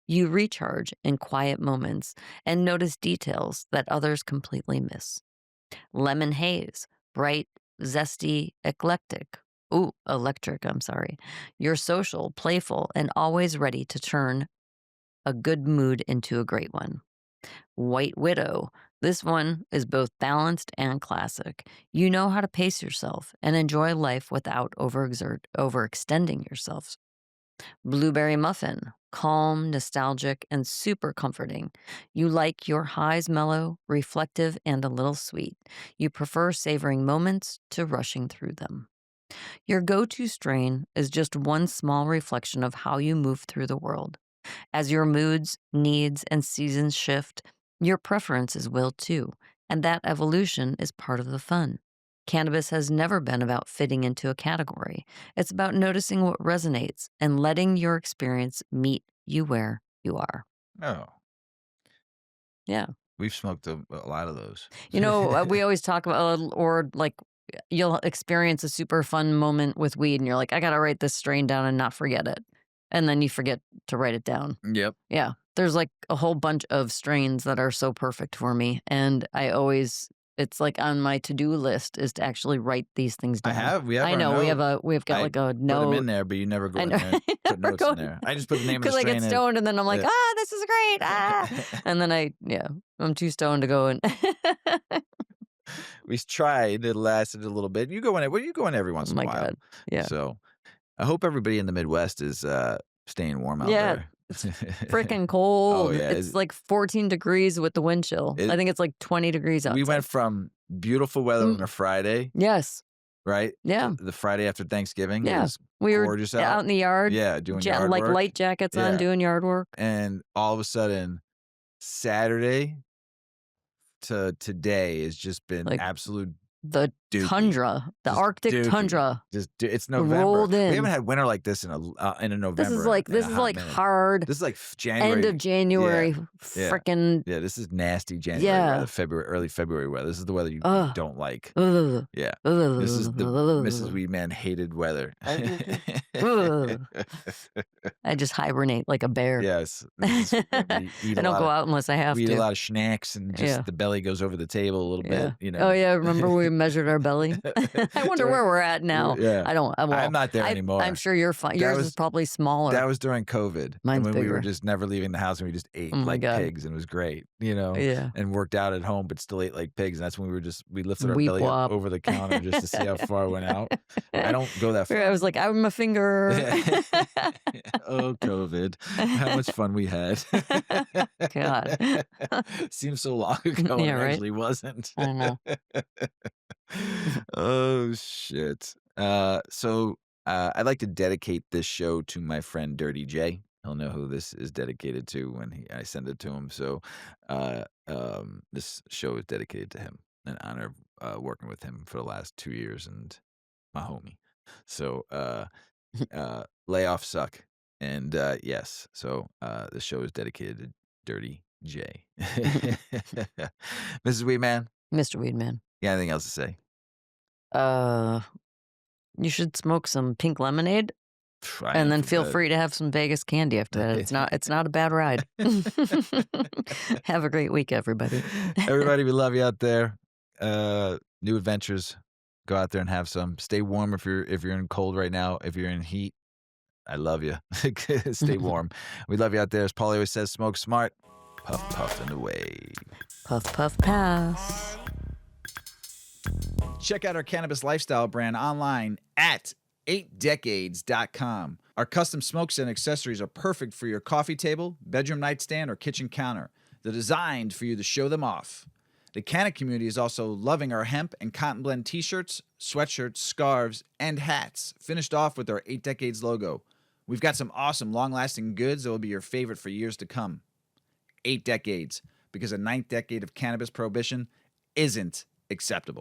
B: You recharge in quiet moments and notice details that others completely miss. Lemon Haze. Bright, zesty, eclectic. Ooh, electric, I'm sorry. You're social, playful, and always ready to turn a good mood into a great one. White Widow. This one is both balanced and classic. You know how to pace yourself and enjoy life without overextending yourself. Blueberry Muffin. Calm, nostalgic, and super comforting. You like your highs mellow, reflective, and a little sweet. You prefer savoring moments to rushing through them. Your go to strain is just one small reflection of how you move through the world. As your moods, needs, and seasons shift, your preferences will too, and that evolution is part of the fun. Cannabis has never been about fitting into a category. It's about noticing what resonates and letting your experience meet you where you are.
A: Oh,
B: Yeah.
A: we've smoked a lot of those.
B: We always talk about, or like, you'll experience a super fun moment with weed and you're like, I got to write this strain down and not forget it. And then you forget to write it down.
A: Yep.
B: Yeah. There's like a whole bunch of strains that are so perfect for me. And it's like on my to-do list is to actually write these things down.
A: We have
B: I
A: our
B: know
A: note.
B: we've got like a
A: Put them
B: note.
A: in there, but you never go
B: I
A: in
B: know.
A: there and
B: I
A: put
B: never
A: notes
B: go
A: in there. I just put the name of the
B: because I
A: strain
B: get
A: in.
B: stoned and then I'm like,
A: Yeah.
B: this is great. And then I'm too stoned to go and
A: We tried. It lasted a little bit. You go in it. Well, you go in every once
B: oh
A: in a
B: my
A: while.
B: God. Yeah.
A: So I hope everybody in the Midwest is staying warm out
B: Yeah.
A: there.
B: It's freaking cold.
A: Oh, yeah.
B: It's like 14 degrees with the wind chill. I think it's like 20 degrees outside.
A: We went from beautiful weather on a Friday,
B: Yes.
A: right?
B: Yeah.
A: The Friday after Thanksgiving. It
B: Yeah.
A: was
B: We were
A: gorgeous
B: out in the yard.
A: Yeah, doing yard
B: like
A: work.
B: light jackets on,
A: Yeah.
B: doing yard work.
A: And all of a sudden, Saturday to today has just been
B: Like
A: absolute
B: the
A: dookie.
B: tundra, the
A: Just
B: Arctic
A: dookie.
B: tundra.
A: It's November.
B: rolled in.
A: We haven't had winter like this in a November.
B: This is like
A: in a hot minute.
B: hard
A: This is like January.
B: end of January.
A: Yeah.
B: Frickin'
A: Yeah, this is nasty January weather, early February weather. This is the weather you don't like.
B: ugh,
A: Yeah.
B: ugh,
A: This is the
B: ugh.
A: Mrs. Weedman hated weather.
B: Ugh. I just hibernate like a bear.
A: Yes. We eat
B: I don't go out unless I have
A: we eat
B: to.
A: a lot of snacks and just the belly goes over the table a little bit,
B: Oh yeah, remember we measured our belly? I wonder where we're at now.
A: Yeah.
B: I'm
A: not there anymore.
B: I'm sure you're fine. Yours is probably smaller.
A: That was during COVID.
B: Mine's
A: and when we were
B: bigger.
A: just never leaving the house and we just ate
B: Oh my
A: like
B: God.
A: pigs and it was great,
B: Yeah.
A: and worked out at home, but still ate like pigs. And that's when we lifted our
B: Weep
A: belly up
B: wop.
A: over the counter just to see how far it went out. I don't go that far.
B: I was like, I'm a finger.
A: Oh, COVID. How much fun we had.
B: God.
A: Seems so long ago and
B: Yeah,
A: it
B: right?
A: actually wasn't.
B: I know.
A: Oh, shit. So I'd like to dedicate this show to my friend Dirty J. He'll know who this is dedicated to when I send it to him. So this show is dedicated to him in honor of working with him for the last 2 years and my homie. So layoffs suck. And yes, so the show is dedicated to Dirty J. Mrs. Weedman,
B: Mr. Weedman.
A: you got anything else to say?
B: You should smoke some pink lemonade and then feel free to have some Vegas candy after that. It's not a bad ride. Have a great week, everybody.
A: Everybody, we love you out there. New adventures. Go out there and have some. Stay warm if you're in cold right now. If you're in heat, I love you. Stay warm. We love you out there. As Paulie always says, smoke smart. Puff, puff, and away.
B: Puff, puff, pass.
A: Check out our cannabis lifestyle brand online at 8decades.com. Our custom smokes and accessories are perfect for your coffee table, bedroom nightstand, or kitchen counter. They're designed for you to show them off. The Canna community is also loving our hemp and cotton blend t-shirts, sweatshirts, scarves, and hats, finished off with our 8 Decades logo. We've got some awesome long-lasting goods that will be your favorite for years to come. 8 Decades, because a 9th decade of cannabis prohibition isn't acceptable.